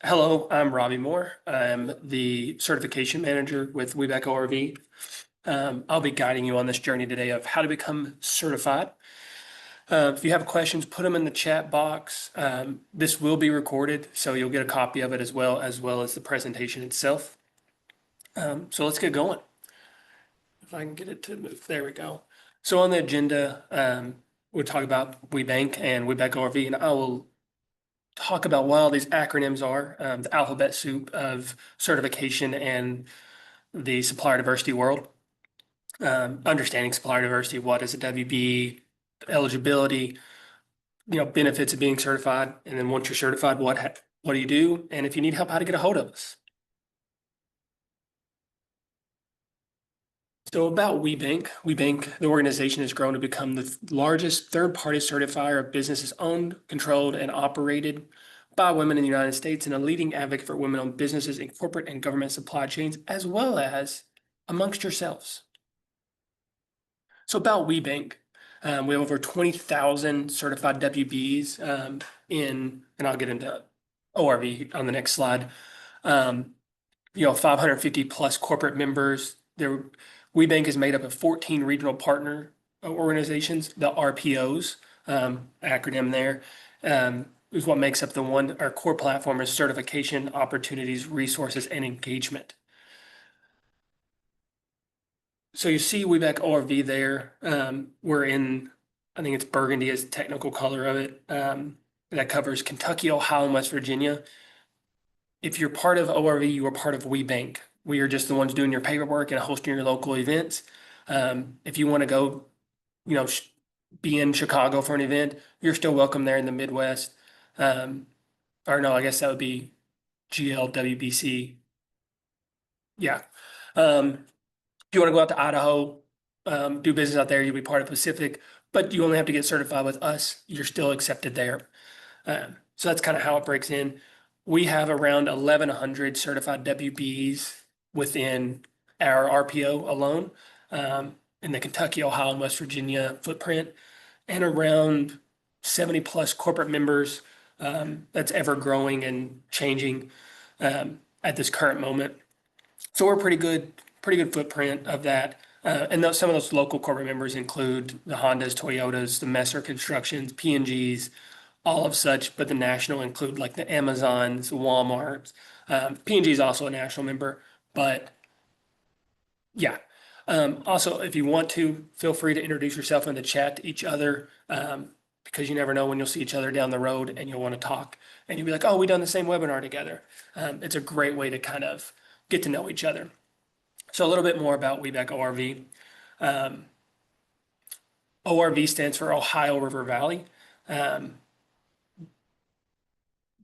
Hello, I'm Robbie Moore. I'm the certification manager with WBE ORV. I'll be guiding you on this journey today of how to become certified. If you have questions, put them in the chat box. This will be recorded, so you'll get a copy of it as well as the presentation itself. So let's get going. If I can get it to move, there we go. So on the agenda, we'll talk about WBE and WBE ORV, and I will talk about what all these acronyms are, the alphabet soup of certification and the supplier diversity world. Understanding supplier diversity, what is a WBE, eligibility, benefits of being certified, and then once you're certified, what do you do, and if you need help, how to get a hold of us. So about WBE, the organization has grown to become the largest third-party certifier of businesses owned, controlled, and operated by women in the United States, and a leading advocate for women-owned businesses in corporate and government supply chains, as well as amongst yourselves. So about WBE, we have over 20,000 certified WBEs and I'll get into ORV on the next slide. 550 plus corporate members. WBE is made up of 14 regional partner organizations, the RPOs, acronym there, is what makes up our core platform is certification, opportunities, resources, and engagement. So you see WBE ORV there. We're in, I think it's burgundy is the technical color of it. That covers Kentucky, Ohio, and West Virginia. If you're part of ORV, you are part of WBE. We are just the ones doing your paperwork and hosting your local events. If you want to go, be in Chicago for an event, you're still welcome there in the Midwest. Or no, I guess that would be GLWBC. Yeah. If you want to go out to Idaho, do business out there, you'll be part of Pacific, but you only have to get certified with us. You're still accepted there. So that's kind of how it breaks in. We have around 1,100 certified WBEs within our RPO alone, in the Kentucky, Ohio, and West Virginia footprint, and around 70 plus corporate members. That's ever growing and changing at this current moment. So we're pretty good footprint of that. And some of those local corporate members include the Hondas, Toyotas, the Messer Constructions, P&Gs, all of such, but the national include like the Amazons, Walmarts. P&G is also a national member, but yeah. Also, if you want to, feel free to introduce yourself in the chat to each other, because you never know when you'll see each other down the road and you'll want to talk and you'll be like, oh, we done the same webinar together. It's a great way to kind of get to know each other. So a little bit more about WBE ORV. ORV stands for Ohio River Valley.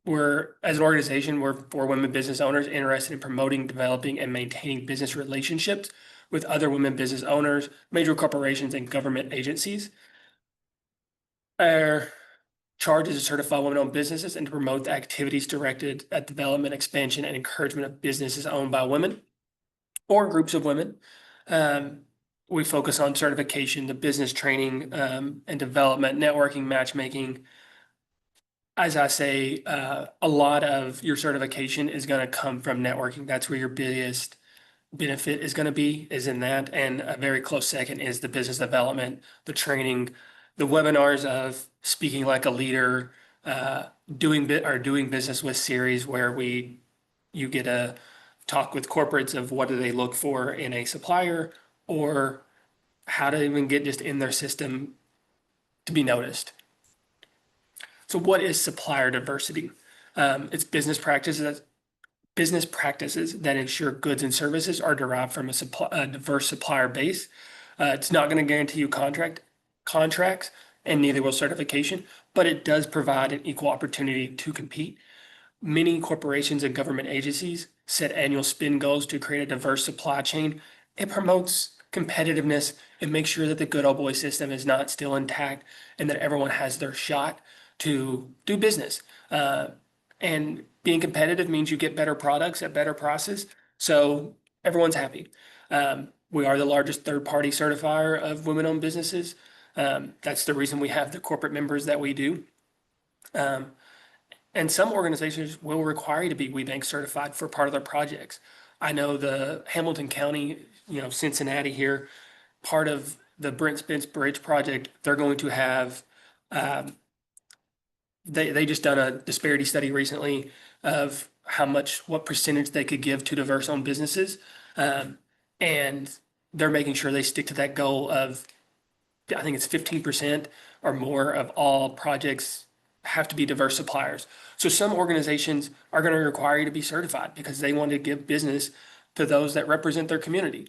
As an organization, we're for women business owners interested in promoting, developing, and maintaining business relationships with other women business owners, major corporations, and government agencies. Our charge is to certify women-owned businesses and to promote the activities directed at development, expansion, and encouragement of businesses owned by women or groups of women. We focus on certification, the business training and development, networking, matchmaking. As I say, a lot of your certification is going to come from networking. That's where your biggest benefit is going to be, is in that. And a very close second is the business development, the training, the webinars of speaking like a leader, doing business with series where you get a talk with corporates of what do they look for in a supplier or how to even get just in their system to be noticed. So what is supplier diversity? It's business practices that ensure goods and services are derived from a diverse supplier base. It's not going to guarantee you contracts, and neither will certification, but it does provide an equal opportunity to compete. Many corporations and government agencies set annual spend goals to create a diverse supply chain. It promotes competitiveness and makes sure that the good old boy system is not still intact and that everyone has their shot to do business. And being competitive means you get better products at better prices. So everyone's happy. We are the largest third-party certifier of women-owned businesses. That's the reason we have the corporate members that we do. Um, and some organizations will require you to be WeBank certified for part of their projects. I know the Hamilton County, Cincinnati here, part of the Brent Spence Bridge project, they're going to have, um, they just done a disparity study recently of what percentage they could give to diverse owned businesses. Um, and they're making sure they stick to that goal of, I think it's 15% or more of all projects have to be diverse suppliers. So some organizations are going to require you to be certified because they want to give business to those that represent their community.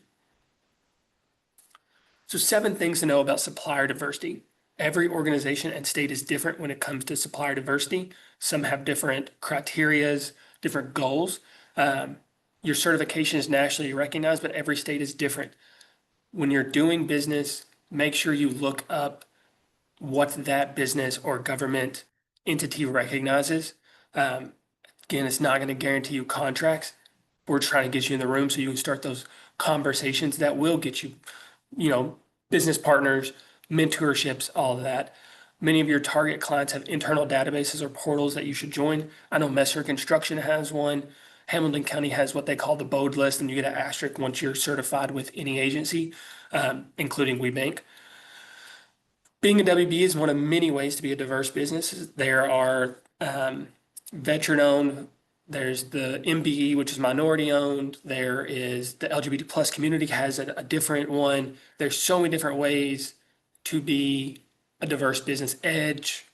So 7 things to know about supplier diversity. Every organization and state is different when it comes to supplier diversity. Some have different criterias, different goals. Your certification is nationally recognized, but every state is different. When you're doing business, make sure you look up what that business or government entity recognizes. Um, Again, it's not going to guarantee you contracts. We're trying to get you in the room so you can start those conversations that will get you, you know, business partners, mentorships, all of that. Many of your target clients have internal databases or portals that you should join. I know Messer Construction has one. Hamilton County has what they call the BODE list, and you get an asterisk once you're certified with any agency, including WeBank. Being a WB is one of many ways to be a diverse business. There are veteran owned, there's the MBE, which is minority owned, there is the LGBT plus community has a different one. There's so many different ways to be a diverse business. Edge,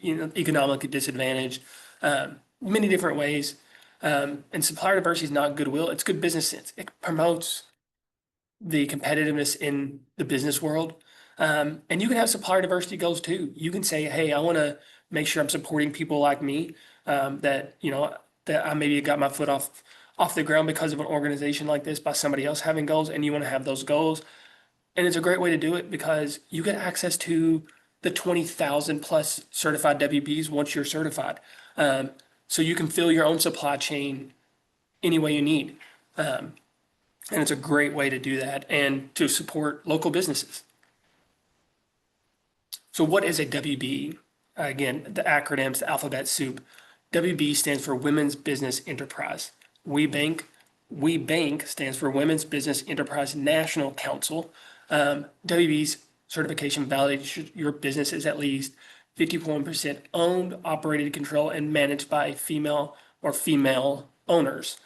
economically disadvantaged, many different ways. And supplier diversity is not goodwill, it's good business sense. It promotes the competitiveness in the business world. And you can have supplier diversity goals too. You can say, hey, I want to make sure I'm supporting people like me, that I maybe got my foot off the ground because of an organization like this by somebody else having goals, and you want to have those goals. And it's a great way to do it because you get access to the 20,000 plus certified WBs once you're certified. Um, so you can fill your own supply chain any way you need. And it's a great way to do that and to support local businesses. So what is a WBE? Again, the acronyms, the alphabet soup. WBE stands for Women's Business Enterprise. WeBank stands for Women's Business Enterprise National Council. WBE's certification validates your business is at least 51% owned, operated, controlled, and managed by female or female owners.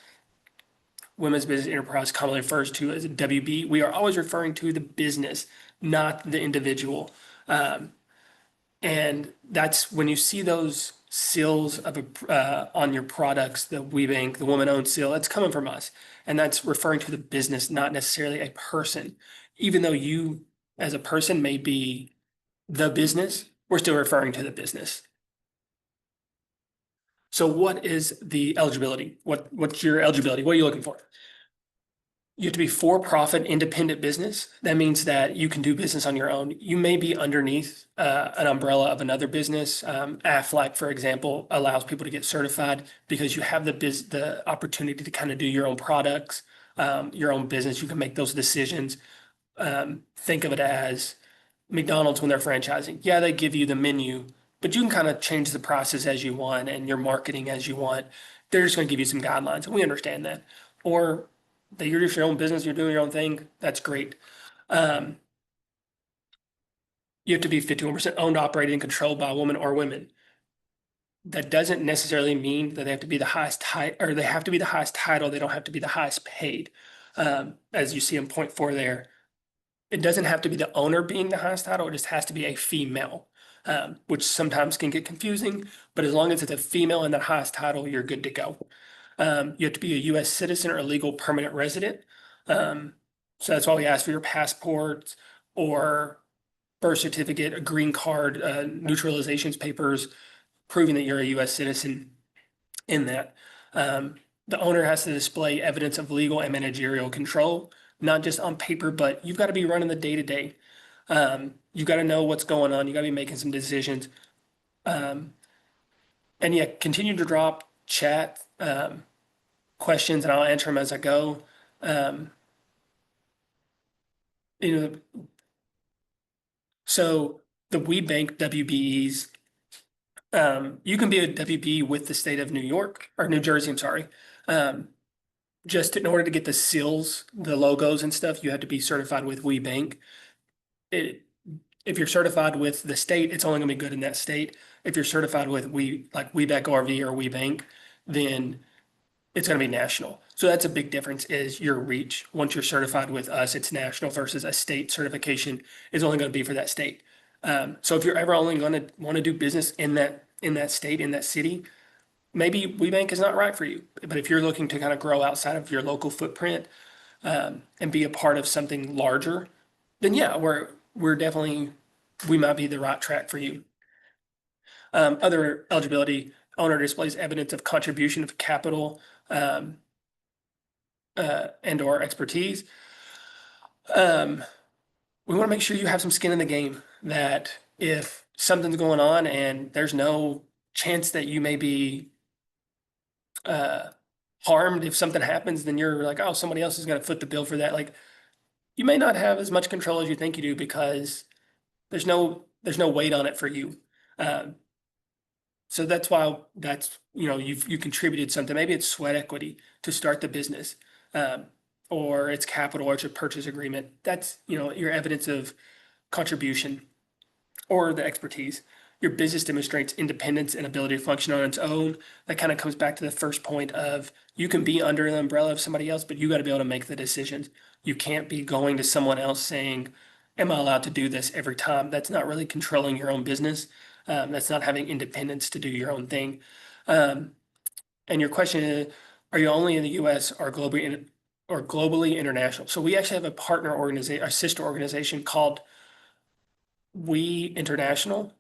Women's Business Enterprise commonly refers to as a WB. We are always referring to the business, not the individual. And that's when you see those seals on your products, the WeBank, the woman-owned seal, that's coming from us. And that's referring to the business, not necessarily a person. Even though you, as a person, may be the business, we're still referring to the business. So what is the eligibility? What's your eligibility? What are you looking for? You have to be for-profit independent business. That means that you can do business on your own. You may be underneath an umbrella of another business. Aflac, for example, allows people to get certified because you have the opportunity to kind of do your own products, your own business. You can make those decisions. Think of it as McDonald's when they're franchising. Yeah, they give you the menu, but you can kind of change the prices as you want and your marketing as you want. They're just going to give you some guidelines, and we understand that. Or that you're just your own business, you're doing your own thing, that's great. Um, you have to be 51% owned, operated, and controlled by a woman or women. That doesn't necessarily mean that they have to be the highest or they have to be the highest title. They don't have to be the highest paid. As you see in point 4 there, it doesn't have to be the owner being the highest title. It just has to be a female, which sometimes can get confusing. But as long as it's a female in the highest title, you're good to go. You have to be a U.S. citizen or a legal permanent resident. So that's why we ask for your passports or birth certificate, a green card, neutralizations papers, proving that you're a U.S. citizen in that. The owner has to display evidence of legal and managerial control, not just on paper, but you've got to be running the day to day. You've got to know what's going on. You got to be making some decisions. And yeah, continue to drop, chat, questions and I'll answer them as I go. Um, you know, so the We Bank WBEs, you can be a WB with the state of New York or New Jersey, I'm sorry. Um, just in order to get the seals, the logos and stuff, you have to be certified with We Bank. It, if you're certified with the state, it's only gonna be good in that state. If you're certified with like We Bank RV or We Bank, then it's going to be national. So that's a big difference is your reach. Once you're certified with us, it's national versus a state certification is only going to be for that state. So if you're ever only going to want to do business in that state, in that city, maybe WeBank is not right for you. But if you're looking to kind of grow outside of your local footprint and be a part of something larger, then yeah, we're definitely we might be the right track for you. Other eligibility, owner displays evidence of contribution of capital um, and or expertise. Um, we want to make sure you have some skin in the game that if something's going on and there's no chance that you may be uh, harmed if something happens, then you're like, oh, somebody else is going to foot the bill for that. Like you may not have as much control as you think you do because there's no weight on it for you. Um, so that's why you contributed something. Maybe it's sweat equity to start the business, um, or it's capital, or it's a purchase agreement. That's your evidence of contribution or the expertise. Your business demonstrates independence and ability to function on its own. That kind of comes back to the first point of you can be under the umbrella of somebody else, but you got to be able to make the decisions. You can't be going to someone else saying, am I allowed to do this every time? That's not really controlling your own business. That's not having independence to do your own thing. Um, and your question is, are you only in the US or globally international? So we actually have a partner organization, a sister organization called We International,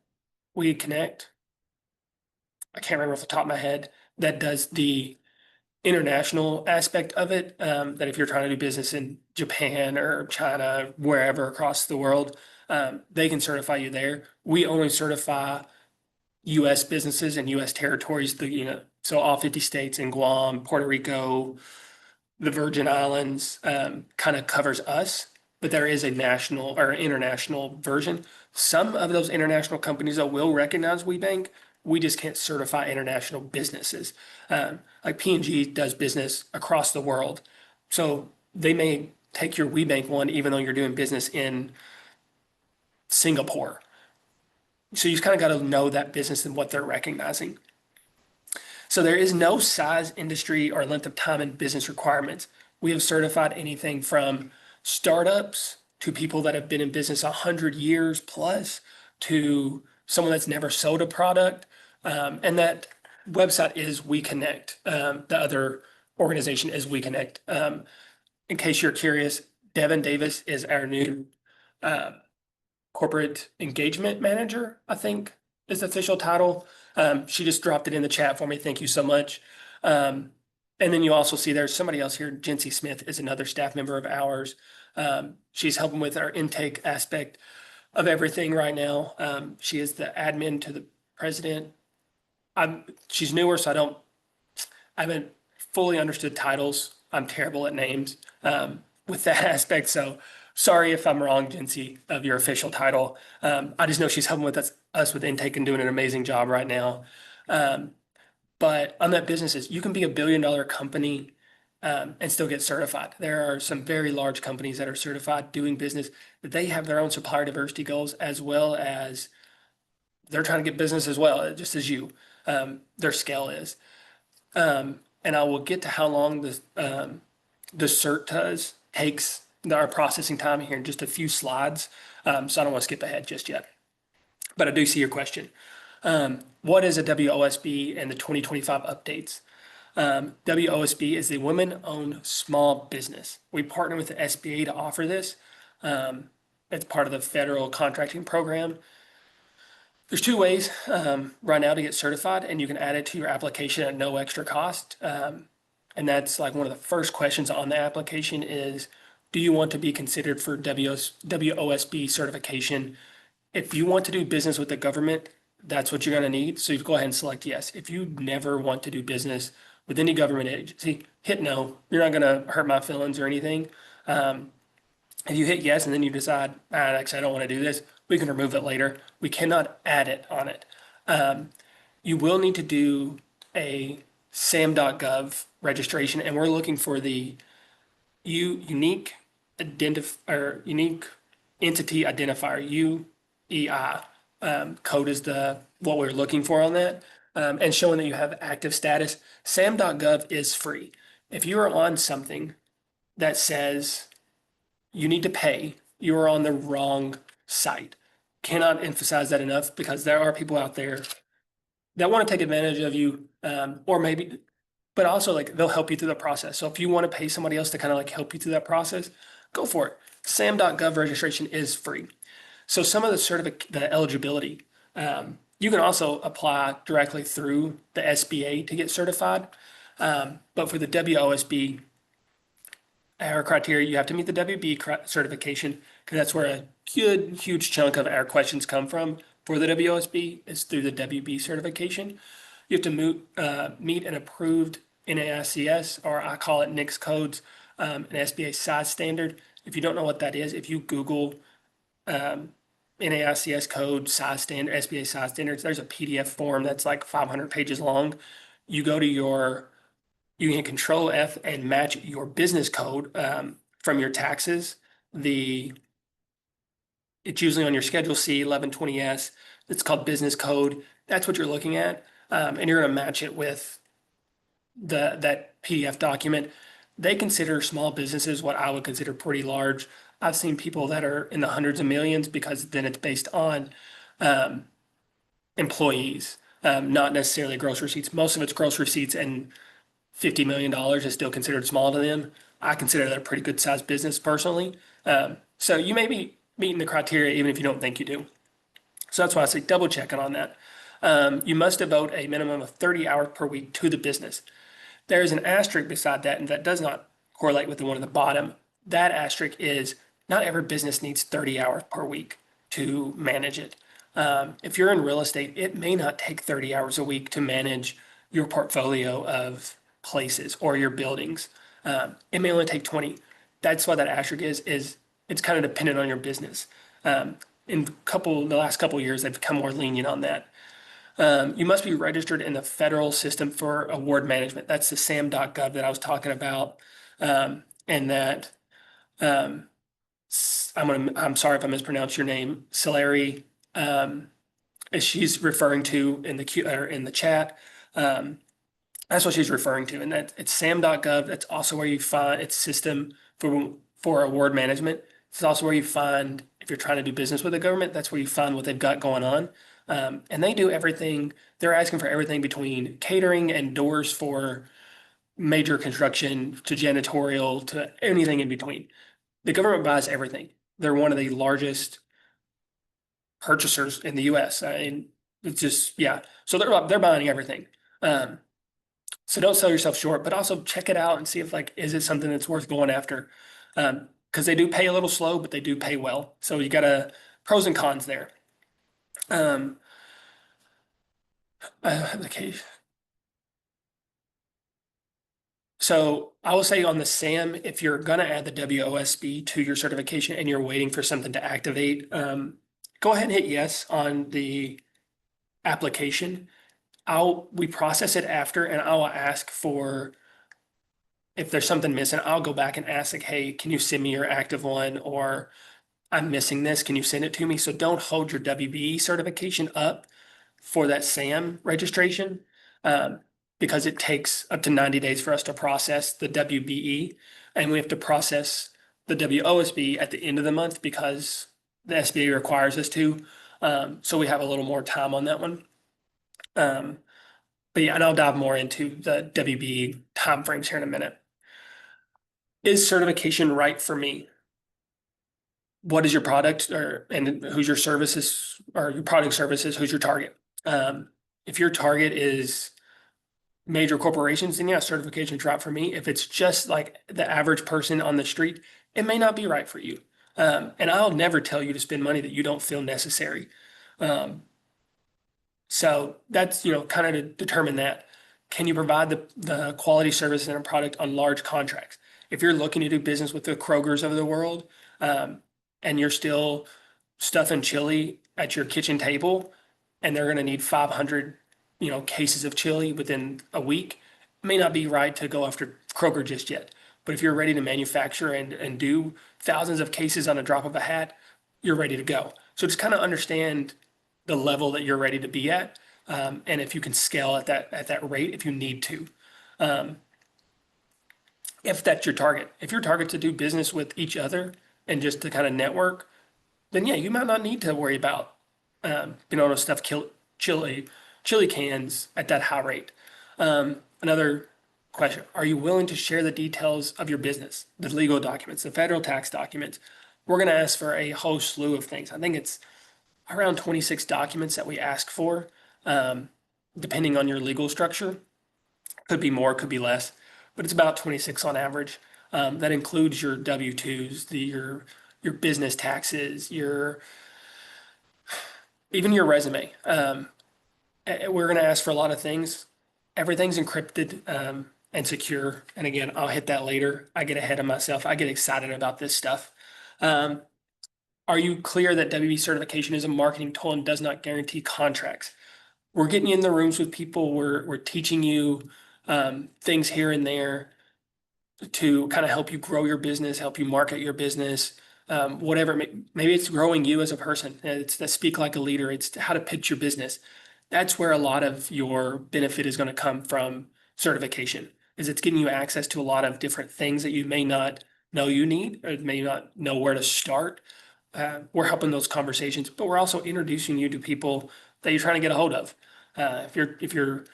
We Connect. I can't remember off the top of my head that does the international aspect of it. That if you're trying to do business in Japan or China, wherever across the world, they can certify you there. We only certify US businesses and US territories, so all 50 states and Guam, Puerto Rico, the Virgin Islands, kind of covers us, but there is a national or international version. Some of those international companies that will recognize WeBank, we just can't certify international businesses. Like P&G does business across the world. So they may take your WeBank one, even though you're doing business in Singapore. So you kind of got to know that business and what they're recognizing. So there is no size, industry, or length of time in business requirements. We have certified anything from startups to people that have been in business 100 years plus to someone that's never sold a product. And that website is WeConnect. The other organization is WeConnect. In case you're curious, Devin Davis is our new uh, corporate engagement manager, I think is the official title. She just dropped it in the chat for me. Thank you so much. And then you also see there's somebody else here. Jency Smith is another staff member of ours. She's helping with our intake aspect of everything right now. She is the admin to the president. She's newer, so I haven't fully understood titles. I'm terrible at names with that aspect. So sorry if I'm wrong, Jency, of your official title. I just know she's helping with us with intake and doing an amazing job right now. But on that businesses, you can be $1 billion company and still get certified. There are some very large companies that are certified doing business, but they have their own supplier diversity goals as well as they're trying to get business as well, just as you. Their scale is. And I will get to how long the cert takes our processing time here in just a few slides. So I don't want to skip ahead just yet. But I do see your question. What is a WOSB and the 2025 updates? WOSB is the Women-Owned Small Business. We partner with the SBA to offer this. It's part of the federal contracting program. There's two ways right now to get certified, and you can add it to your application at no extra cost. And that's like one of the first questions on the application is, do you want to be considered for WOSB certification? If you want to do business with the government, that's what you're going to need. So you go ahead and select yes. If you never want to do business with any government agency, hit no. You're not going to hurt my feelings or anything. Um, if you hit yes and then you decide, actually, I don't want to do this, we can remove it later. We cannot add it on it. Um, you will need to do a sam.gov registration, and we're looking for the unique unique entity identifier, UEI. Code is the what we're looking for on that, and showing that you have active status. Sam.gov is free. If you are on something that says you need to pay, you are on the wrong site. Cannot emphasize that enough because there are people out there that want to take advantage of you, or maybe, but also like they'll help you through the process. So if you want to pay somebody else to kind of like help you through that process, go for it. Sam.gov registration is free. So some of the eligibility, you can also apply directly through the SBA to get certified. But for the WOSB, our criteria, you have to meet the WBE certification because that's where a good, huge chunk of our questions come from for the WOSB is through the WB certification. You have to meet an approved NAICS, or I call it NICS codes, an SBA size standard. If you don't know what that is, if you Google NAICS code size standard, SBA size standards, there's a PDF form that's like 500 pages long. You go to you can control F and match your business code from your taxes. It's usually on your Schedule C 1120S. It's called business code. That's what you're looking at. And you're going to match it with that PDF document. They consider small businesses what I would consider pretty large. I've seen people that are in the hundreds of millions because then it's based on employees, not necessarily gross receipts. Most of it's gross receipts, and $50 million is still considered small to them. I consider that a pretty good sized business personally. So you may be meeting the criteria even if you don't think you do. So that's why I say double checking on that. You must devote a minimum of 30 hours per week to the business. There is an asterisk beside that, and that does not correlate with the one at the bottom. That asterisk is not every business needs 30 hours per week to manage it. If you're in real estate, it may not take 30 hours a week to manage your portfolio of places or your buildings. It may only take 20. That's why that asterisk is it's kind of dependent on your business. The last couple of years, they've become more lenient on that. You must be registered in the federal system for award management. That's the sam.gov that I was talking about. And that I'm sorry if I mispronounced your name, Solari, as she's referring to in the chat. That's what she's referring to, and that it's sam.gov. That's also where you find its system for award management. It's also where you find if you're trying to do business with the government. That's where you find what they've got going on, and they do everything. They're asking for everything between catering and doors for major construction to janitorial to anything in between. The government buys everything. They're one of the largest purchasers in the U.S. And it's just yeah. So they're buying everything. So don't sell yourself short, but also check it out and see if like, is it something that's worth going after? Because they do pay a little slow, but they do pay well. So you got pros and cons there. Okay. So I will say on the SAM, if you're gonna add the WOSB to your certification and you're waiting for something to activate, go ahead and hit yes on the application. We process it after, and I'll ask for if there's something missing. I'll go back and ask like, hey, can you send me your active one? Or I'm missing this. Can you send it to me? So don't hold your WBE certification up for that SAM registration, because it takes up to 90 days for us to process the WBE, and we have to process the WOSB at the end of the month because the SBA requires us to. So we have a little more time on that one. But yeah, and I'll dive more into the WBE timeframes here in a minute. Is certification right for me? What is your product and who's your services or your product services? Who's your target? If your target is major corporations, then yeah, certification's right for me. If it's just like the average person on the street, it may not be right for you. And I'll never tell you to spend money that you don't feel necessary. So that's, kind of to determine that. can you provide the quality service and a product on large contracts? If you're looking to do business with the Krogers of the world, um, and you're still stuffing chili at your kitchen table, and they're going to need 500, cases of chili within a week, it may not be right to go after Kroger just yet. But if you're ready to manufacture and do thousands of cases on a drop of a hat, you're ready to go. So just kind of understand the level that you're ready to be at, and if you can scale at that rate if you need to. Um, if that's your target, if your target to do business with each other and just to kind of network, then yeah, you might not need to worry about being able to stuff chili chili cans at that high rate. Another question: are you willing to share the details of your business, the legal documents, the federal tax documents? We're going to ask for a whole slew of things. I think it's around 26 documents that we ask for, um, depending on your legal structure. Could be more, could be less, but it's about 26 on average. That includes your W-2s, your business taxes, your even your resume. We're going to ask for a lot of things. Everything's encrypted and secure. And again, I'll hit that later. I get ahead of myself. I get excited about this stuff. Um, are you clear that WB certification is a marketing tool and does not guarantee contracts? We're getting you in the rooms with people. We're teaching you things here and there to kind of help you grow your business, help you market your business, whatever. Maybe it's growing you as a person. It's the speak like a leader. It's how to pitch your business. That's where a lot of your benefit is going to come from certification, is it's getting you access to a lot of different things that you may not know you need or may not know where to start. We're helping those conversations, but we're also introducing you to people that you're trying to get a hold of. If you're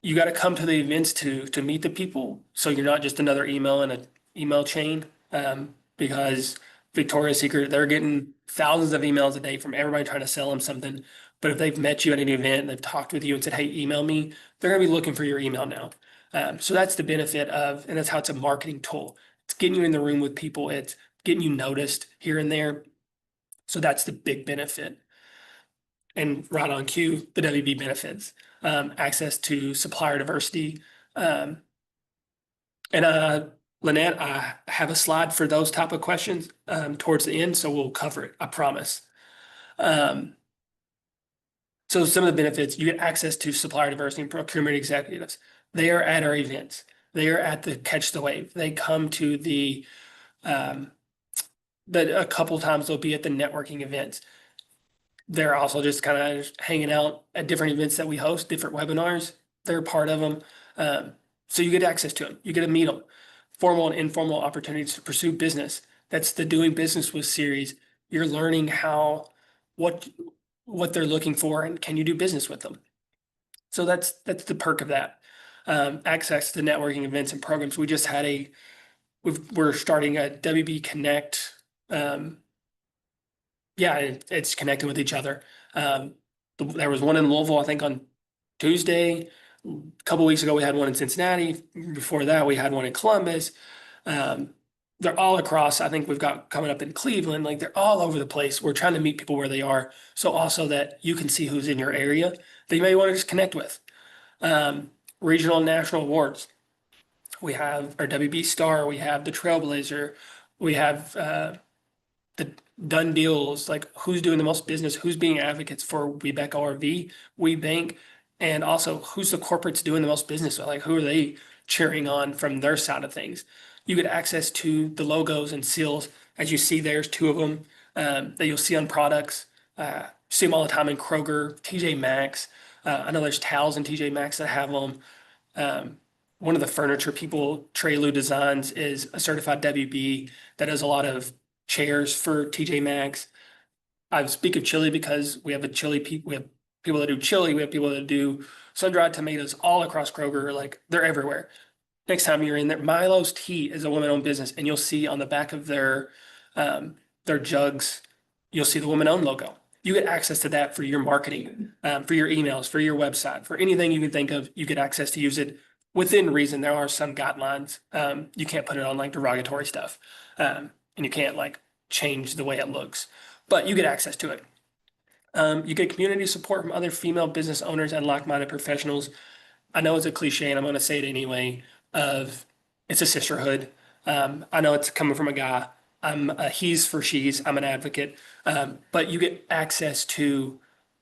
you got to come to the events to meet the people, so you're not just another email in an email chain. Because Victoria's Secret, they're getting thousands of emails a day from everybody trying to sell them something. But if they've met you at an event and they've talked with you and said, "Hey, email me," they're going to be looking for your email now. So that's the benefit of, and that's how it's a marketing tool. It's getting you in the room with people. It's getting you noticed here and there. So that's the big benefit. And right on cue, the WB benefits, access to supplier diversity. Um, and Lynette, I have a slide for those type of questions towards the end, so we'll cover it, I promise. Um, so some of the benefits, you get access to supplier diversity and procurement executives. They are at our events. They are at the Catch the Wave. They come to um, a couple times they'll be at the networking events. They're also just kind of hanging out at different events that we host, different webinars. They're a part of them. So you get access to them. You get to meet them. Formal and informal opportunities to pursue business. That's the Doing Business With series. You're learning what they're looking for and can you do business with them. So that's the perk of that. Access to networking events and programs. We just had we're starting a WB Connect. Yeah, it's connecting with each other. There was one in Louisville, I think, on Tuesday. A couple weeks ago, we had one in Cincinnati. Before that, we had one in Columbus. They're all across. I think we've got coming up in Cleveland. Like they're all over the place. We're trying to meet people where they are. So also that you can see who's in your area that you may want to just connect with. Regional and national awards. We have our WB Star. We have the Trailblazer. We have the done deals, like who's doing the most business, who's being advocates for WeBank ORV, WeBank, and also who's the corporates doing the most business with, like who are they cheering on from their side of things. You get access to the logos and seals. As you see, there's two of them that you'll see on products. See them all the time in Kroger, TJ Maxx. I know there's towels in TJ Maxx that have them. One of the furniture people, Trelu Designs, is a certified WB that does a lot of chairs for TJ Maxx. I speak of chili because we have we have people that do chili, we have people that do sun-dried tomatoes all across Kroger, like they're everywhere. Next time you're in there, Milo's Tea is a woman-owned business, and you'll see on the back of their jugs, you'll see the woman-owned logo. You get access to that for your marketing, for your emails, for your website, for anything you can think of, you get access to use it within reason. There are some guidelines. You can't put it on like derogatory stuff. And you can't like change the way it looks, but you get access to it. You get community support from other female business owners and like-minded professionals. I know it's a cliche and I'm going to say it anyway, of it's a sisterhood. I know it's coming from a guy. I'm a he's for she's. I'm an advocate. But you get access to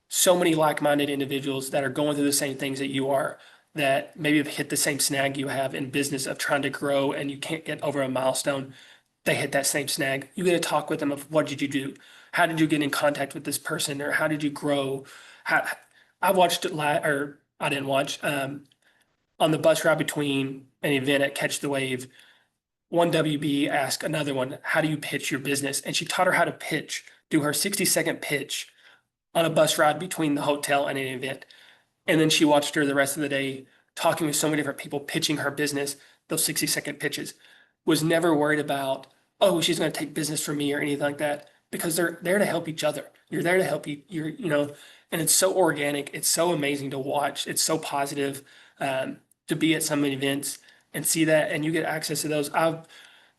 so many like-minded individuals that are going through the same things that you are, that maybe have hit the same snag you have in business of trying to grow and you can't get over a milestone. They hit that same snag. You get to talk with them of what did you do? How did you get in contact with this person, or how did you grow? How I watched it live, or I didn't watch. On the bus ride between an event at Catch the Wave, one WBE asked another one, "How do you pitch your business?" And she taught her how to pitch, do her 60-second pitch on a bus ride between the hotel and an event. And then she watched her the rest of the day talking with so many different people, pitching her business, those 60-second pitches. Was never worried about, oh, she's going to take business from me or anything like that, because they're there to help each other. You're there to help you. And it's so organic. It's so amazing to watch. It's so positive, to be at some events and see that, and you get access to those. One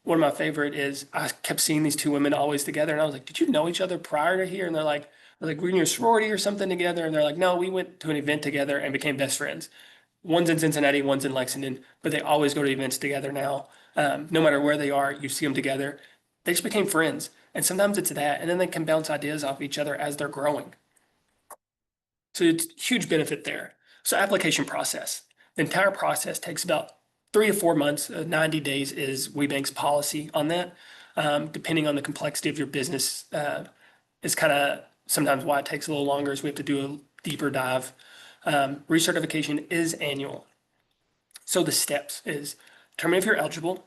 of my favorite is I kept seeing these two women always together, and I was like, "Did you know each other prior to here?" And they're like, "We're in your sorority or something together." And they're like, "No, we went to an event together and became best friends." One's in Cincinnati, one's in Lexington, but they always go to events together now. No matter where they are, you see them together. They just became friends, and sometimes it's that, and then they can bounce ideas off each other as they're growing. So it's huge benefit there. So application process. The entire process takes about 3 to 4 months. 90 days is WeBank's policy on that. Depending on the complexity of your business, is kind of sometimes why it takes a little longer, is we have to do a deeper dive. Recertification is annual. So the steps is determine if you're eligible.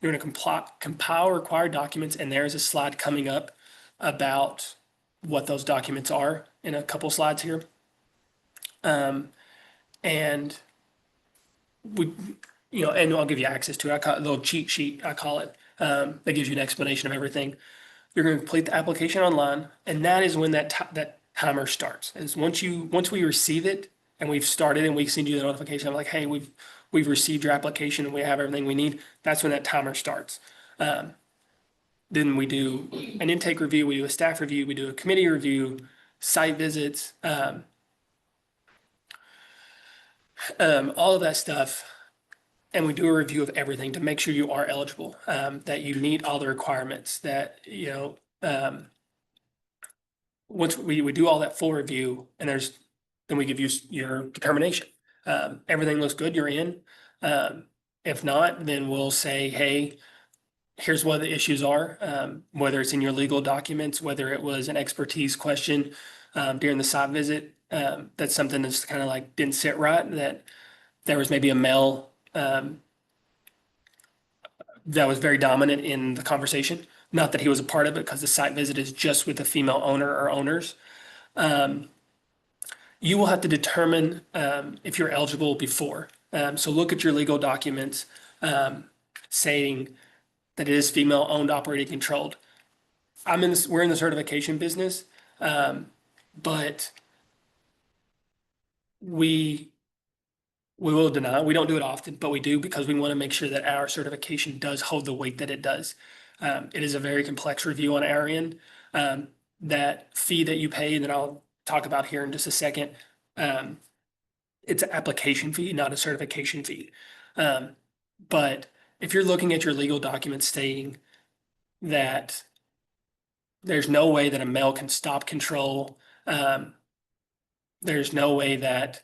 You're going to compile required documents, and there's a slide coming up about what those documents are in a couple slides here. And we, and I'll give you access to it. I call it a little cheat sheet, I call it. That gives you an explanation of everything. You're going to complete the application online, and that is when that timer starts. Is once we receive it and we've started and we send you the notification, I'm like, hey, we've received your application and we have everything we need. That's when that timer starts. Then we do an intake review, we do a staff review, we do a committee review, site visits, all of that stuff. And we do a review of everything to make sure you are eligible, that you meet all the requirements, that, once we do all that full review, and then we give you your determination. Everything looks good, you're in. If not, then we'll say, hey, here's what the issues are, whether it's in your legal documents, whether it was an expertise question during the site visit, that's something that's kind of like didn't sit right, that there was maybe a male that was very dominant in the conversation. Not that he was a part of it, because the site visit is just with the female owner or owners. You will have to determine if you're eligible before. So look at your legal documents saying that it is female owned, operated, controlled. We're in the certification business, but we will deny. We don't do it often, but we do, because we want to make sure that our certification does hold the weight that it does. It is a very complex review on our end. That fee that you pay, that I'll talk about here in just a second, it's an application fee, not a certification fee. But if you're looking at your legal documents stating that there's no way that a male can stop control, there's no way that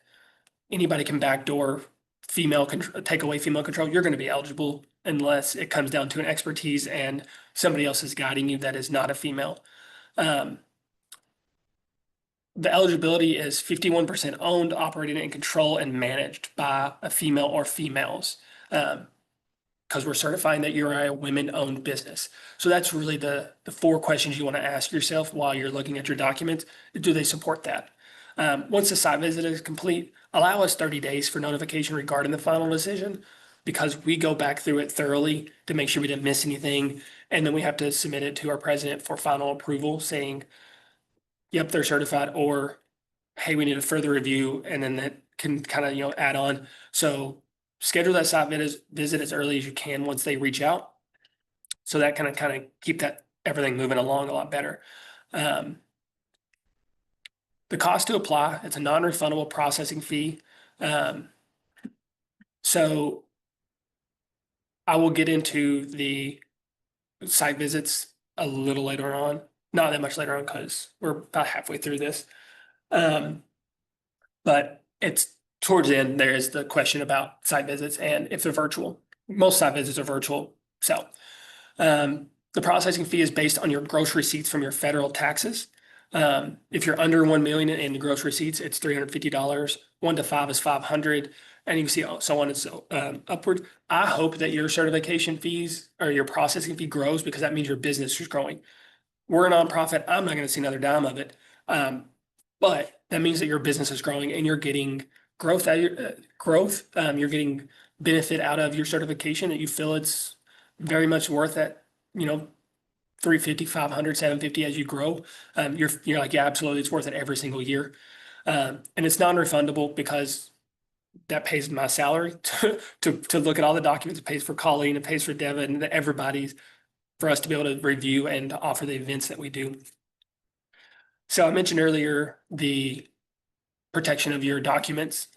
anybody can backdoor take away female control, you're going to be eligible, unless it comes down to an expertise and somebody else is guiding you that is not a female. The eligibility is 51% owned, operated, and controlled and managed by a female or females, because we're certifying that you're a women-owned business. So that's really the 4 questions you want to ask yourself while you're looking at your documents. Do they support that? Once the site visit is complete, allow us 30 days for notification regarding the final decision, because we go back through it thoroughly to make sure we didn't miss anything. And then we have to submit it to our president for final approval, saying, yep, they're certified, or hey, we need a further review, and then that can kind of, add on. So schedule that site visit as early as you can once they reach out. So that kind of keep everything moving along a lot better. The cost to apply, it's a non-refundable processing fee. So I will get into the site visits a little later on, not that much later on because we're about halfway through this. Um, but it's towards the end, there is the question about site visits and if they're virtual. Most site visits are virtual. So the processing fee is based on your gross receipts from your federal taxes. If you're under 1 million in the gross receipts, it's $350. 1 to 5 is 500, and you can see so on and so upward. I hope that your certification fees or your processing fee grows because that means your business is growing. We're a nonprofit. I'm not going to see another dime of it. Um, but that means that your business is growing and you're getting growth out of your growth. You're getting benefit out of your certification that you feel it's very much worth that, you know, 350, 500, 750 as you grow. You're like, yeah, absolutely. It's worth it every single year. And it's non-refundable because that pays my salary to look at all the documents. It pays for Colleen, it pays for Devin, and everybody's for us to be able to review and to offer the events that we do. So I mentioned earlier the protection of your documents.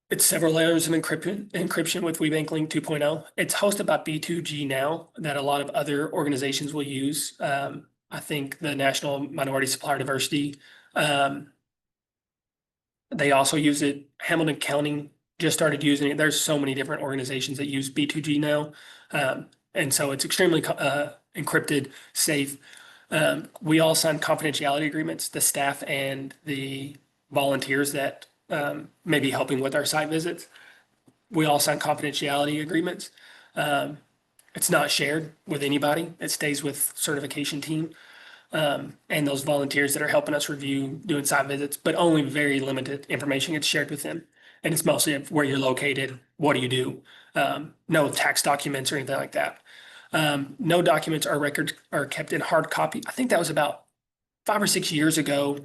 It's several layers of encryption with WeBank Link 2.0. It's hosted by B2G now that a lot of other organizations will use. I think the National Minority Supplier Diversity, they also use it. Hamilton County just started using it. There's so many different organizations that use B2G now. And so it's extremely encrypted, safe. We all sign confidentiality agreements, the staff and the volunteers that may be helping with our site visits. We all sign confidentiality agreements. It's not shared with anybody. It stays with certification team and those volunteers that are helping us review doing site visits, but only very limited information gets shared with them. And it's mostly where you're located, what do you do? No tax documents or anything like that. No documents or records are kept in hard copy. I think that was about 5 or 6 years ago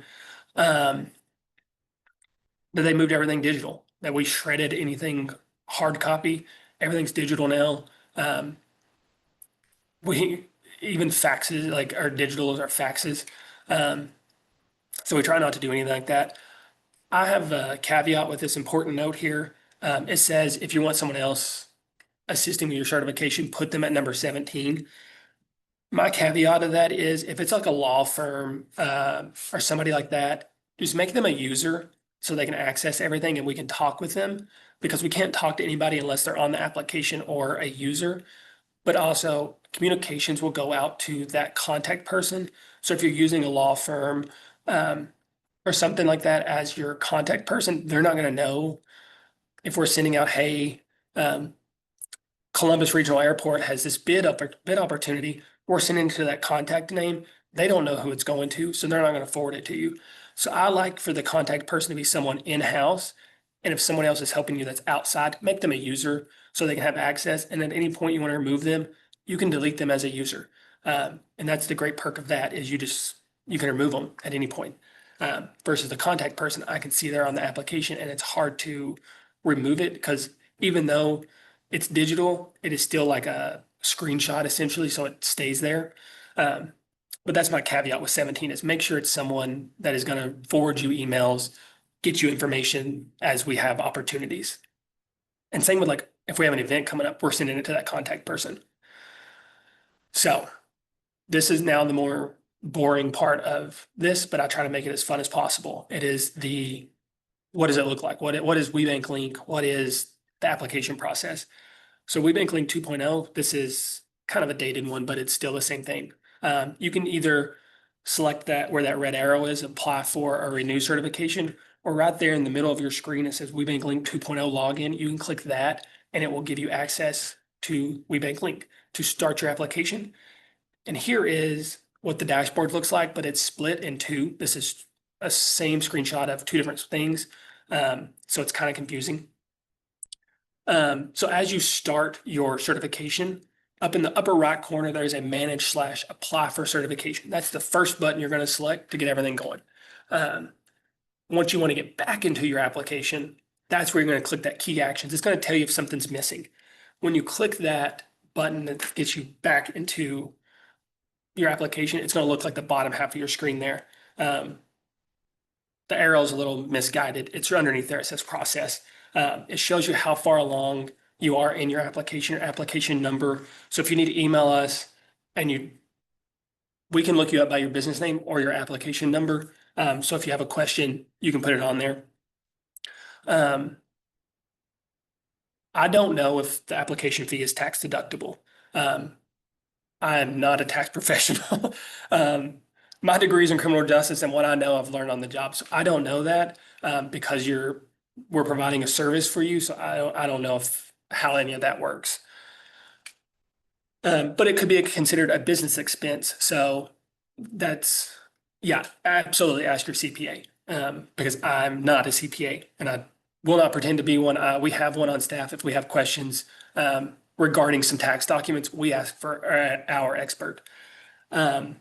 that they moved everything digital, that we shredded anything hard copy. Everything's digital now. We even faxes, like our digital is our faxes. Um, so we try not to do anything like that. I have a caveat with this important note here. It says if you want someone else assisting with your certification, put them at number 17. My caveat of that is if it's like a law firm or somebody like that, just make them a user so they can access everything and we can talk with them because we can't talk to anybody unless they're on the application or a user. But also communications will go out to that contact person. So if you're using a law firm or something like that as your contact person, they're not going to know if we're sending out, hey, um, Columbus Regional Airport has this bid opportunity. We're sending to that contact name. They don't know who it's going to, so they're not going to forward it to you. So I like for the contact person to be someone in-house. And if someone else is helping you that's outside, make them a user so they can have access. And at any point you want to remove them, you can delete them as a user. And that's the great perk of that is you can remove them at any point. Versus the contact person, I can see there on the application and it's hard to remove it because even though it's digital, it is still like a screenshot essentially, so it stays there. Um, but that's my caveat with 17 is make sure it's someone that is going to forward you emails, get you information as we have opportunities. And same with like if we have an event coming up, we're sending it to that contact person. So this is now the more boring part of this, but I try to make it as fun as possible. It is the what does it look like? What is WeBank Link? What is the application process? So WeBank Link 2.0, this is kind of a dated one, but it's still the same thing. You can either select that where that red arrow is, apply for a renew certification, or right there in the middle of your screen, it says WeBank Link 2.0 login. You can click that and it will give you access to WeBank Link to start your application. And here is what the dashboard looks like, but it's split in two. This is a same screenshot of two different things. So it's kind of confusing. So as you start your certification, up in the upper right corner, there's a manage/apply for certification. That's the first button you're going to select to get everything going. Once you want to get back into your application, that's where you're going to click that key actions. It's going to tell you if something's missing. When you click that button that gets you back into your application, it's going to look like the bottom half of your screen there. The arrow is a little misguided. It's underneath there. It says process. It shows you how far along you are in your application number. So if you need to email us and we can look you up by your business name or your application number. So if you have a question, you can put it on there. Um, I don't know if the application fee is tax deductible. Um, I'm not a tax professional. Um, my degree is in criminal justice, and what I know, I've learned on the job. So I don't know that because we're providing a service for you. So I don't know if how any of that works. But it could be considered a business expense. So that's, yeah, absolutely ask your CPA because I'm not a CPA and I will not pretend to be one. We have one on staff. If we have questions regarding some tax documents, we ask for our expert. Um,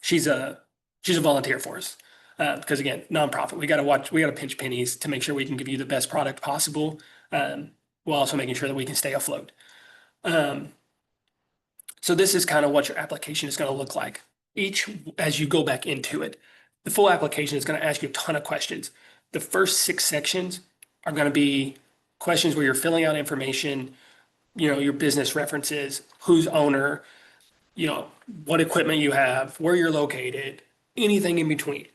she's a she's a volunteer for us because again, nonprofit. We got to pinch pennies to make sure we can give you the best product possible, while also making sure that we can stay afloat. Um, so this is kind of what your application is going to look like. As you go back into it, the full application is going to ask you a ton of questions. The first 6 sections are going to be questions where you're filling out information, your business references, who's owner, what equipment you have, where you're located, anything in between.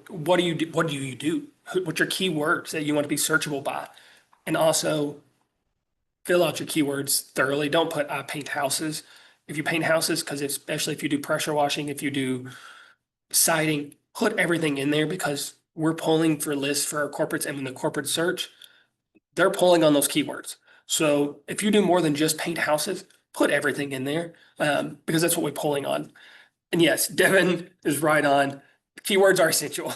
What do you do? What do you do? What's your keywords that you want to be searchable by? And also fill out your keywords thoroughly. Don't put I paint houses. If you paint houses, because especially if you do pressure washing, if you do siding, put everything in there because we're pulling for lists for our corporates, and when the corporate search, they're pulling on those keywords. So if you do more than just paint houses, put everything in there because that's what we're pulling on. And yes, Devin is right on. Keywords are essential.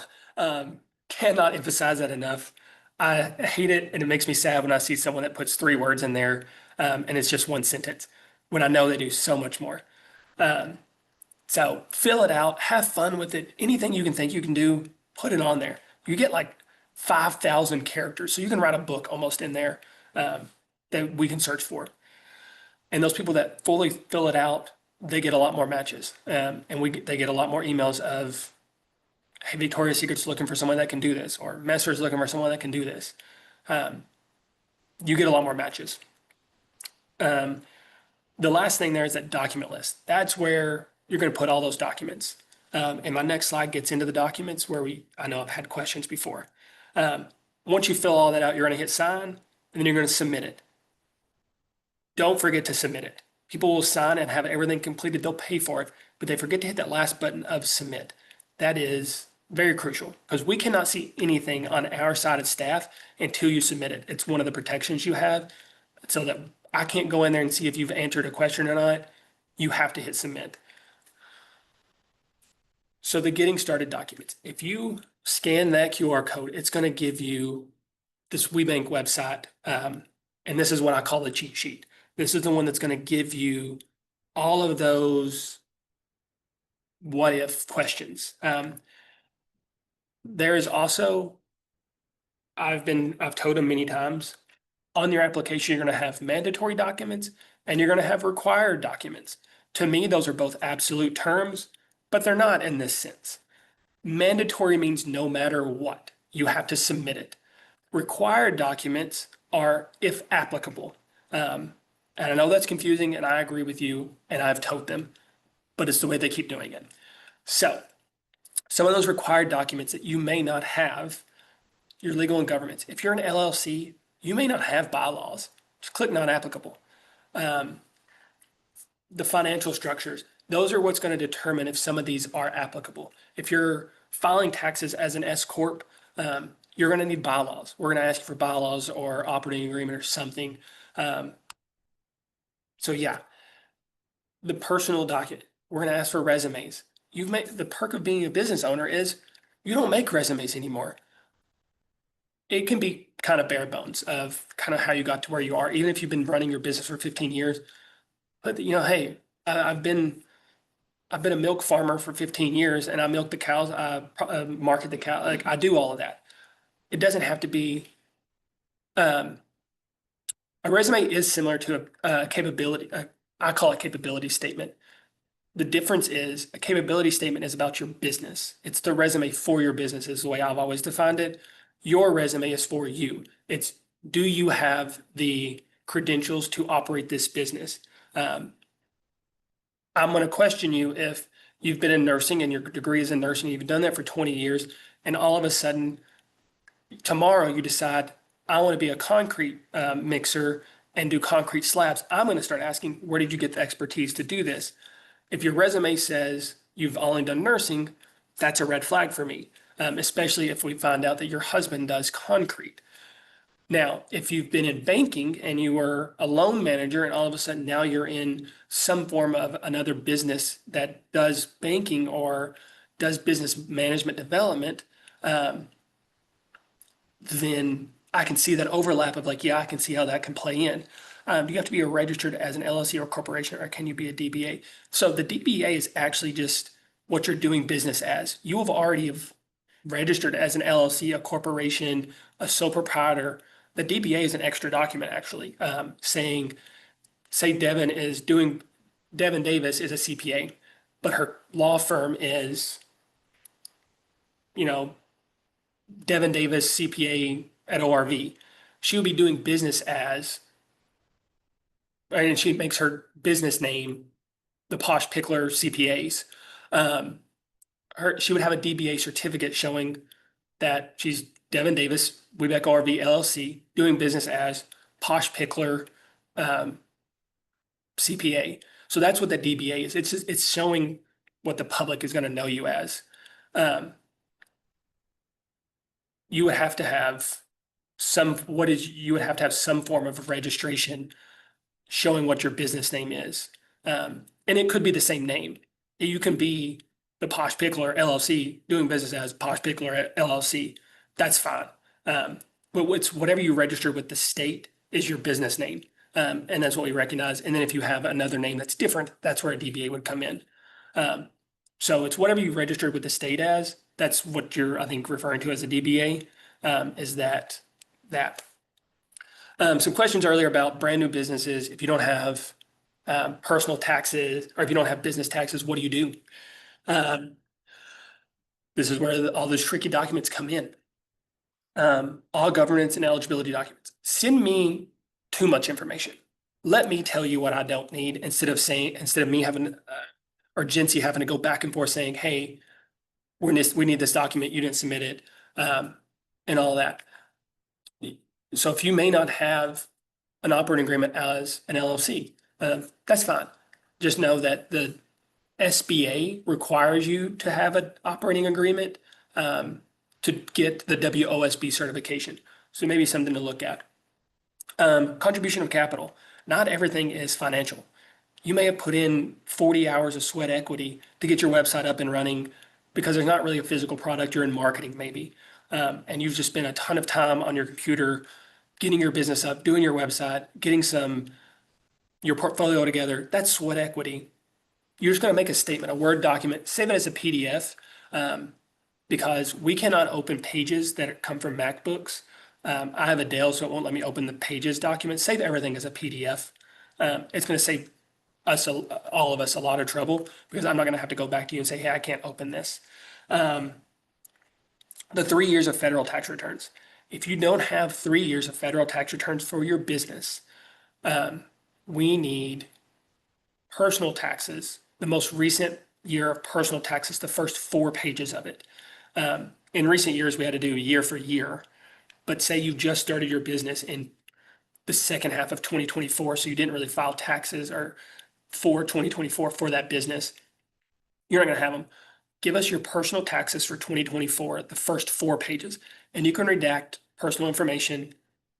Cannot emphasize that enough. I hate it, and it makes me sad when I see someone that puts 3 words in there and it's just one sentence when I know they do so much more. Um, so fill it out, have fun with it. Anything you can think you can do, put it on there. You get like 5,000 characters, so you can write a book almost in there that we can search for. And those people that fully fill it out, they get a lot more matches, and they get a lot more emails of, "Hey, Victoria's Secret's looking for someone that can do this," or "Messer's looking for someone that can do this." Um, you get a lot more matches. Um, the last thing there is that document list. That's where you're going to put all those documents. And my next slide gets into the documents where I know I've had questions before. Once you fill all that out, you're going to hit sign, and then you're going to submit it. Don't forget to submit it. People will sign and have everything completed. They'll pay for it, but they forget to hit that last button of submit. That is very crucial because we cannot see anything on our side of staff until you submit it. It's one of the protections you have so that I can't go in there and see if you've answered a question or not. You have to hit submit. So the getting started documents, if you scan that QR code, it's going to give you this WeBank website. And this is what I call the cheat sheet. This is the one that's going to give you all of those what if questions. There is also, I've told them many times, on your application, you're going to have mandatory documents and you're going to have required documents. To me, those are both absolute terms, but they're not in this sense. Mandatory means no matter what, you have to submit it. Required documents are if applicable. And I know that's confusing, and I agree with you, and I've told them, but it's the way they keep doing it. So some of those required documents that you may not have, your legal and governments. If you're an LLC, you may not have bylaws. Just click not applicable. The financial structures, those are what's going to determine if some of these are applicable. If you're filing taxes as an S corp, you're going to need bylaws. We're going to ask you for bylaws or operating agreement or something. So yeah, the personal docket, we're going to ask for resumes. The perk of being a business owner is you don't make resumes anymore. It can be kind of bare bones of kind of how you got to where you are, even if you've been running your business for 15 years. But hey, I've been a milk farmer for 15 years, and I milk the cows. I market the cow. Like I do all of that. It doesn't have to be. A resume is similar to a capability. I call it capability statement. The difference is a capability statement is about your business. It's the resume for your business is the way I've always defined it. Your resume is for you. It's, do you have the credentials to operate this business? Um, I'm going to question you if you've been in nursing and your degree is in nursing, you've done that for 20 years, and all of a sudden tomorrow you decide, I want to be a concrete mixer and do concrete slabs. I'm going to start asking, where did you get the expertise to do this? If your resume says you've only done nursing, that's a red flag for me, especially if we find out that your husband does concrete. Now, if you've been in banking and you were a loan manager and all of a sudden now you're in some form of another business that does banking or does business management development, um, then I can see that overlap of like, yeah, I can see how that can play in. Do you have to be registered as an LLC or corporation, or can you be a DBA? So the DBA is actually just what you're doing business as. You have already have registered as an LLC, a corporation, a sole proprietor. The DBA is an extra document actually, saying, say Devin Davis is a CPA, but her law firm is, you know, Devin Davis CPA at ORV. She would be doing business as, and she makes her business name the Posh Pickler CPAs. Um, she would have a DBA certificate showing that she's Devin Davis, Webeck ORV LLC, doing business as Posh Pickler um, CPA. So that's what the DBA is. It's showing what the public is going to know you as. Um, you would have to have you would have to have some form of registration showing what your business name is. And it could be the same name. You can be the Posh Pickler LLC doing business as Posh Pickler LLC. That's fine. But it's whatever you register with the state is your business name. And that's what we recognize. And then if you have another name that's different, that's where a DBA would come in. Um, so it's whatever you registered with the state as. That's what you're, I think, referring to as a DBA. Is that. Some questions earlier about brand new businesses. If you don't have personal taxes, or if you don't have business taxes, what do you do? Um, this is where all those tricky documents come in. All governance and eligibility documents. Send me too much information. Let me tell you what I don't need instead of me having or Jincy having to go back and forth saying, hey, we need this document, you didn't submit it, and all that. So if you may not have an operating agreement as an LLC, that's fine. Just know that the SBA requires you to have an operating agreement to get the WOSB certification. So maybe something to look at. Contribution of capital. Not everything is financial. You may have put in 40 hours of sweat equity to get your website up and running because there's not really a physical product. You're in marketing maybe. And you've just spent a ton of time on your computer getting your business up, doing your website, getting your portfolio together. That's sweat equity. You're just going to make a statement, a Word document, save it as a PDF, because we cannot open pages that come from MacBooks. I have a Dell, so it won't let me open the pages document. Save everything as a PDF. It's going to save all of us a lot of trouble because I'm not going to have to go back to you and say, hey, I can't open this. The 3 years of federal tax returns. If you don't have 3 years of federal tax returns for your business, we need personal taxes, the most recent year of personal taxes, the first 4 pages of it. In recent years, we had to do year for year, but say you just started your business in the second half of 2024, so you didn't really file taxes or for 2024 for that business, you're not going to have them. Give us your personal taxes for 2024, the first 4 pages, and you can redact personal information,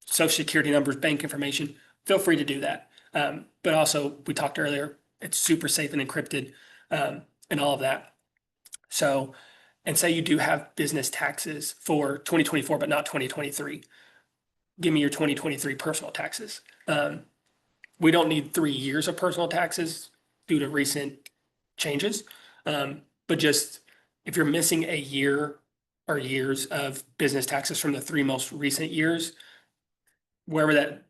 social security numbers, bank information. Feel free to do that. But also, we talked earlier, it's super safe and encrypted, and all of that. So, and say you do have business taxes for 2024, but not 2023. Give me your 2023 personal taxes. We don't need 3 years of personal taxes due to recent changes. But just if you're missing a year or years of business taxes from the 3 most recent years, wherever that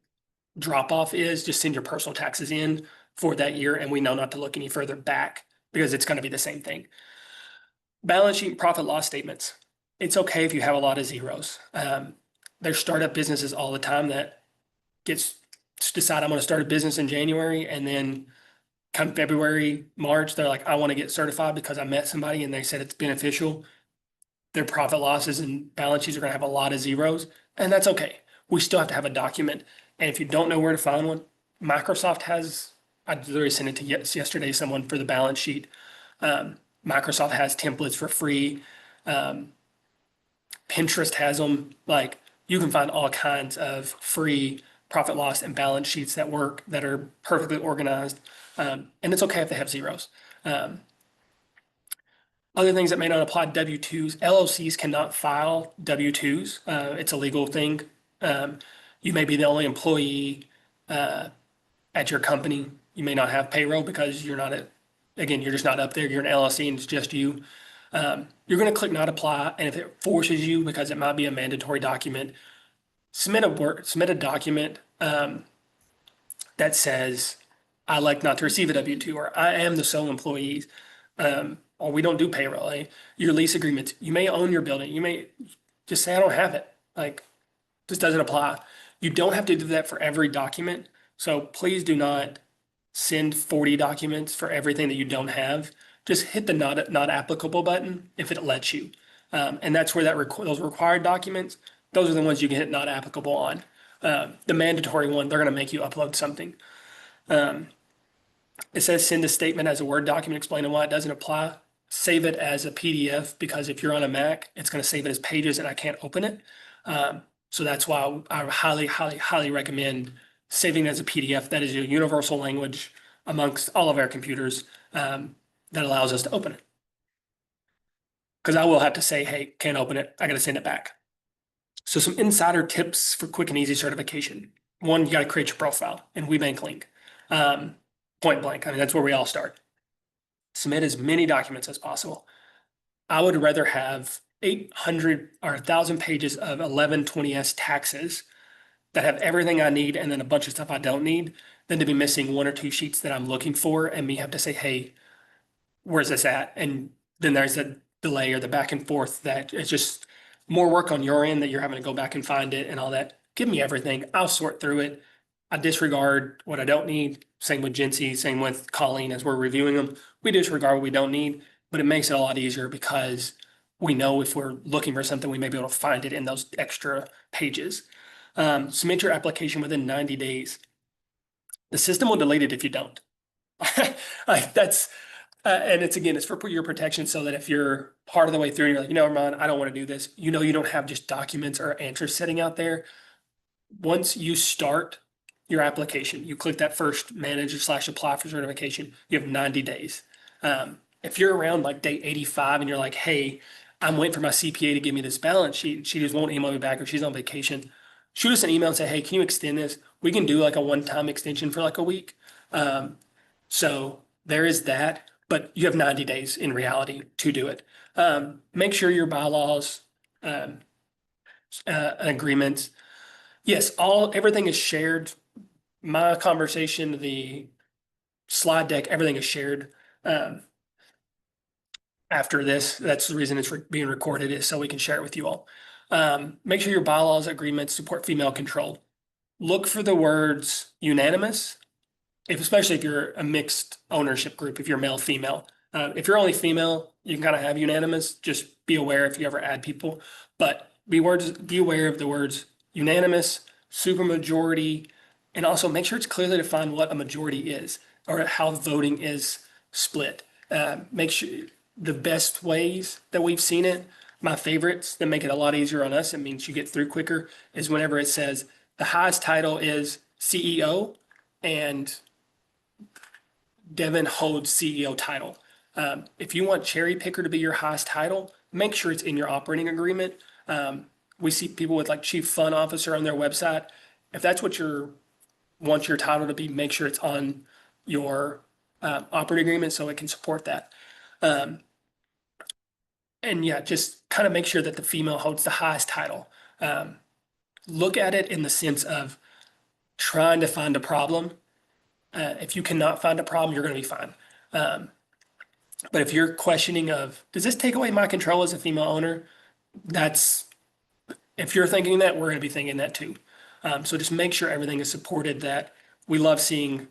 drop off is, just send your personal taxes in for that year, and we know not to look any further back because it's going to be the same thing. Balance sheet, profit loss statements. It's okay if you have a lot of zeros. There's startup businesses all the time that gets decide I'm going to start a business in January, and then come February, March, they're like, I want to get certified because I met somebody and they said it's beneficial. Their profit losses and balance sheets are going to have a lot of zeros, and that's okay. We still have to have a document. And if you don't know where to find one, Microsoft has, I literally sent it to yesterday, someone for the balance sheet. Microsoft has templates for free. Um, Pinterest has them. Like, you can find all kinds of free profit loss and balance sheets that work, that are perfectly organized. And it's okay if they have zeros. Um, Other things that may not apply, W-2s. LLCs cannot file W-2s. It's a legal thing. Um, you may be the only employee at your company. You may not have payroll because again, you're just not up there. You're an LLC and it's just you. You're going to click not apply. And if it forces you, because it might be a mandatory document, submit a document that says, I like not to receive a W-2, or I am the sole employee, or we don't do payroll. Your lease agreements, you may own your building. You may just say, I don't have it. Like, this doesn't apply. You don't have to do that for every document. So please do not send 40 documents for everything that you don't have. Just hit the not applicable button if it lets you. And that's where those required documents, those are the ones you can hit not applicable on. The mandatory one, they're going to make you upload something. It says send a statement as a Word document explaining why it doesn't apply. Save it as a PDF, because if you're on a Mac, it's going to save it as pages and I can't open it. So that's why I highly, highly, highly recommend saving it as a PDF. That is a universal language amongst all of our computers, that allows us to open it. Because I will have to say, hey, can't open it. I got to send it back. So some insider tips for quick and easy certification. One, you got to create your profile in WeBank Link. Point blank. I mean, that's where we all start. Submit as many documents as possible. I would rather have 800 or 1,000 pages of 1120S taxes that have everything I need and then a bunch of stuff I don't need, than to be missing one or two sheets that I'm looking for and me have to say, hey, where's this at? And then there's a delay or the back and forth that it's just more work on your end, that you're having to go back and find it and all that. Give me everything. I'll sort through it. I disregard what I don't need. Same with Jincy, same with Colleen as we're reviewing them. We disregard what we don't need, but it makes it a lot easier because we know if we're looking for something, we may be able to find it in those extra pages. Submit your application within 90 days. The system will delete it if you don't. That's and it's for your protection, so that if you're part of the way through and you're like, Armand, I don't want to do this. You don't have just documents or answers sitting out there. Once you start your application, you click that first manage/apply for certification, you have 90 days. If you're around like day 85 and you're like, hey, I'm waiting for my CPA to give me this balance sheet, and she just won't email me back, or she's on vacation, shoot us an email and say, hey, can you extend this? We can do like a one-time extension for like a week. So there is that, but you have 90 days in reality to do it. Make sure your bylaws, agreements, yes, everything is shared. My conversation, the slide deck, everything is shared. After this, that's the reason it's being recorded, is so we can share it with you all. Make sure your bylaws, agreements support female control. Look for the words unanimous, especially if you're a mixed ownership group, if you're male, female. If you're only female, you can kind of have unanimous. Just be aware if you ever add people. But be aware of the words unanimous, supermajority, and also make sure it's clearly defined what a majority is, or how voting is split. Make sure the best ways that we've seen it, my favorites that make it a lot easier on us, it means you get through quicker, is whenever it says the highest title is CEO and Devin holds CEO title. If you want cherry picker to be your highest title, make sure it's in your operating agreement. We see people with like chief fund officer on their website. If that's what want your title to be, make sure it's on your operating agreement so it can support that. And yeah, just kind of make sure that the female holds the highest title. Look at it in the sense of trying to find a problem. If you cannot find a problem, you're going to be fine. But if you're questioning of, does this take away my control as a female owner? That's if you're thinking that, we're going to be thinking that too. So just make sure everything is supported, that we love seeing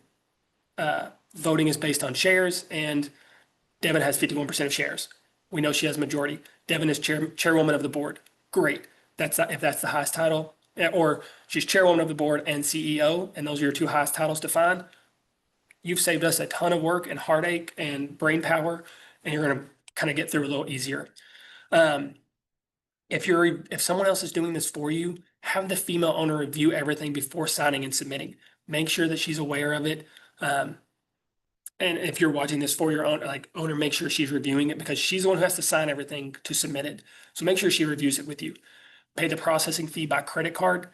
voting is based on shares, and Devin has 51% of shares. We know she has majority. Devin is chairwoman of the board. Great. If that's the highest title, or she's chairwoman of the board and CEO, and those are your two highest titles to find. You've saved us a ton of work and heartache and brain power, and you're going to kind of get through a little easier. Um, if someone else is doing this for you, have the female owner review everything before signing and submitting. Make sure that she's aware of it. And if you're watching this for your own owner, make sure she's reviewing it, because she's the one who has to sign everything to submit it. So make sure she reviews it with you. Pay the processing fee by credit card.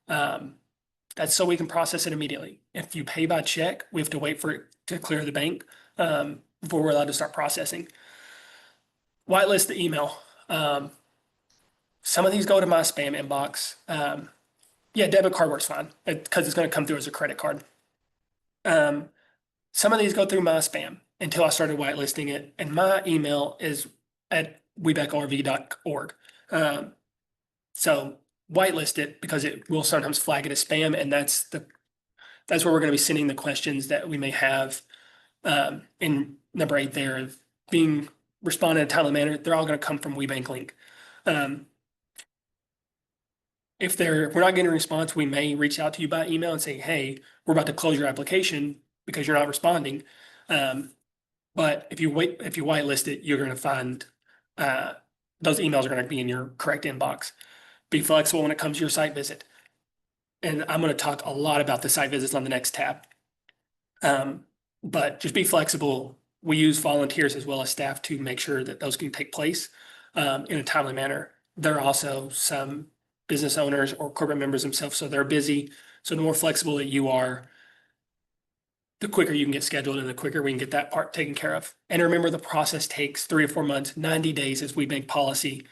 That's so we can process it immediately. If you pay by check, we have to wait for it to clear the bank before we're allowed to start processing. Whitelist the email. Some of these go to my spam inbox. Yeah, debit card works fine because it's going to come through as a credit card. Some of these go through my spam until I started whitelisting it, and my email is at webecorv.org. So whitelist it, because it will sometimes flag it as spam, and that's where we're going to be sending the questions that we may have in number 8 there of being responded in a timely manner. They're all going to come from WeBank Link. If we're not getting a response, we may reach out to you by email and say, hey, we're about to close your application because you're not responding. But if you whitelist it, you're going to find those emails are going to be in your correct inbox. Be flexible when it comes to your site visit. And I'm going to talk a lot about the site visits on the next tab. But just be flexible. We use volunteers as well as staff to make sure that those can take place in a timely manner. There are also some business owners or corporate members themselves, so they're busy. So the more flexible that you are, the quicker you can get scheduled and the quicker we can get that part taken care of. And remember, the process takes 3 to 4 months. 90 days is WeBank policy.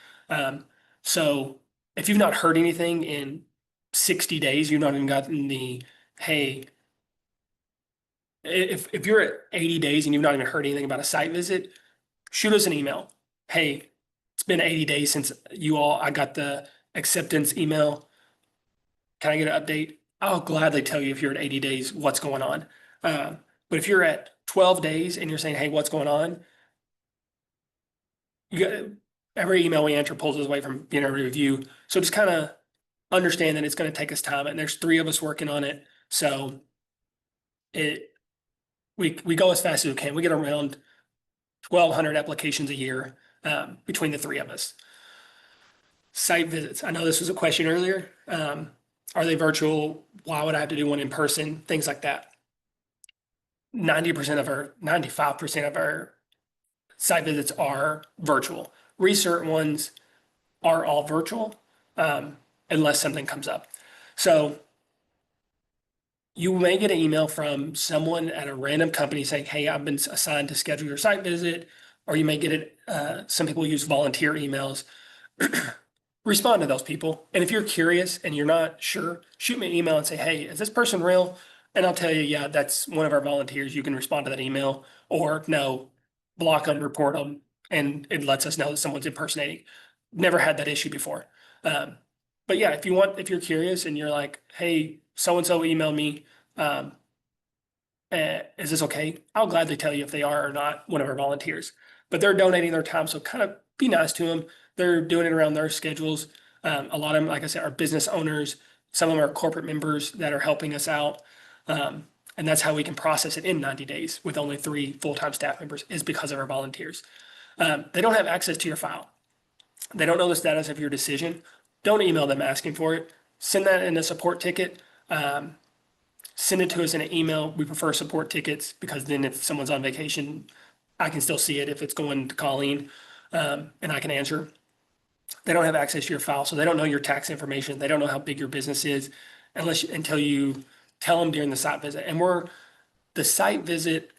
So if you've not heard anything in 60 days, you've not even gotten hey, if you're at 80 days and you've not even heard anything about a site visit, shoot us an email. Hey, it's been 80 days since I got the acceptance email. Can I get an update? I'll gladly tell you, if you're at 80 days, what's going on. But if you're at 12 days and you're saying, hey, what's going on? Every email we answer pulls us away from being able to review. So just kind of understand that it's going to take us time, and there's 3 of us working on it. So we go as fast as we can. We get around 1,200 applications a year between the 3 of us. Site visits. I know this was a question earlier. Are they virtual? Why would I have to do one in person? Things like that. 95% of our site visits are virtual. Recent ones are all virtual, unless something comes up. So you may get an email from someone at a random company saying, hey, I've been assigned to schedule your site visit, or you may get it. Some people use volunteer emails. Respond to those people. And if you're curious and you're not sure, shoot me an email and say, hey, is this person real? And I'll tell you, yeah, that's one of our volunteers. You can respond to that email, or no, block them, report them, and it lets us know that someone's impersonating. Never had that issue before. But yeah, if you're curious and you're like, hey, so-and-so emailed me, is this okay? I'll gladly tell you if they are or not one of our volunteers. But they're donating their time, so kind of be nice to them. They're doing it around their schedules. A lot of them, like I said, are business owners. Some of them are corporate members that are helping us out. And that's how we can process it in 90 days with only 3 full-time staff members, is because of our volunteers. They don't have access to your file. They don't know the status of your decision. Don't email them asking for it. Send that in a support ticket. Send it to us in an email. We prefer support tickets, because then if someone's on vacation, I can still see it if it's going to Colleen, and I can answer. They don't have access to your file, so they don't know your tax information. They don't know how big your business is until you tell them during the site visit. And the site visit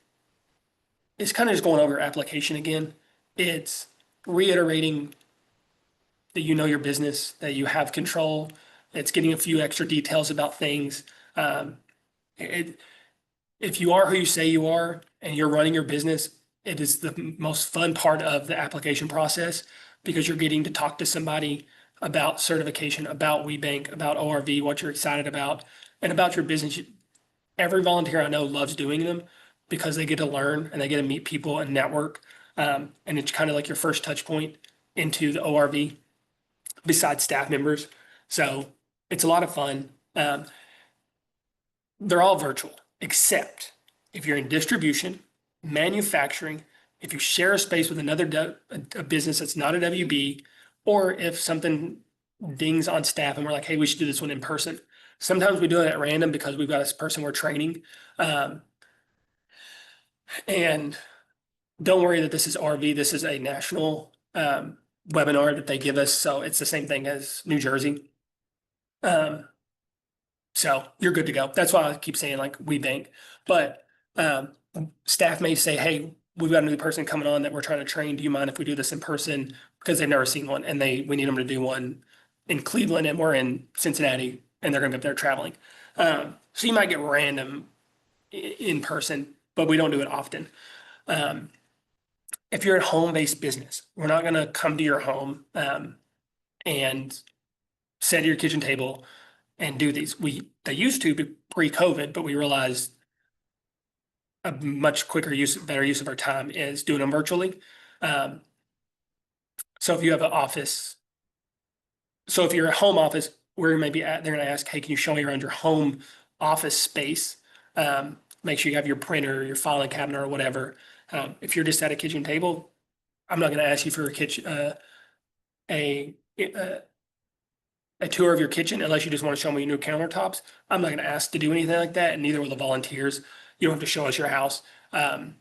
is kind of just going over your application again. It's reiterating that you know your business, that you have control. It's getting a few extra details about things. If you are who you say you are and you're running your business, it is the most fun part of the application process, because you're getting to talk to somebody about certification, about WeBank, about ORV, what you're excited about, and about your business. Every volunteer I know loves doing them because they get to learn and they get to meet people and network. And it's kind of like your first touch point into the ORV besides staff members. So it's a lot of fun. They're all virtual, except if you're in distribution, manufacturing, if you share a space with a business that's not a WB, or if something dings on staff and we're like, hey, we should do this one in person. Sometimes we do it at random because we've got a person we're training. Um, and don't worry that this is RV. This is a national webinar that they give us. So it's the same thing as New Jersey. So you're good to go. That's why I keep saying like we bank. But um, staff may say, hey, we've got a new person coming on that we're trying to train. Do you mind if we do this in person? Because they've never seen one and we need them to do one in Cleveland and we're in Cincinnati and they're gonna be up there traveling. So you might get random in person, but we don't do it often. If you're a home-based business, we're not gonna come to your home and set your kitchen table and do these. They used to be pre-COVID, but we realized a much better use of our time is doing them virtually. Um, so if you have an office, so if you're a home office, where you may be at, they're going to ask, hey, can you show me around your home office space? Make sure you have your printer, your filing cabinet, or whatever. If you're just at a kitchen table, I'm not going to ask you for a kitchen, a tour of your kitchen unless you just want to show me new countertops. I'm not going to ask to do anything like that, and neither will the volunteers. You don't have to show us your house. The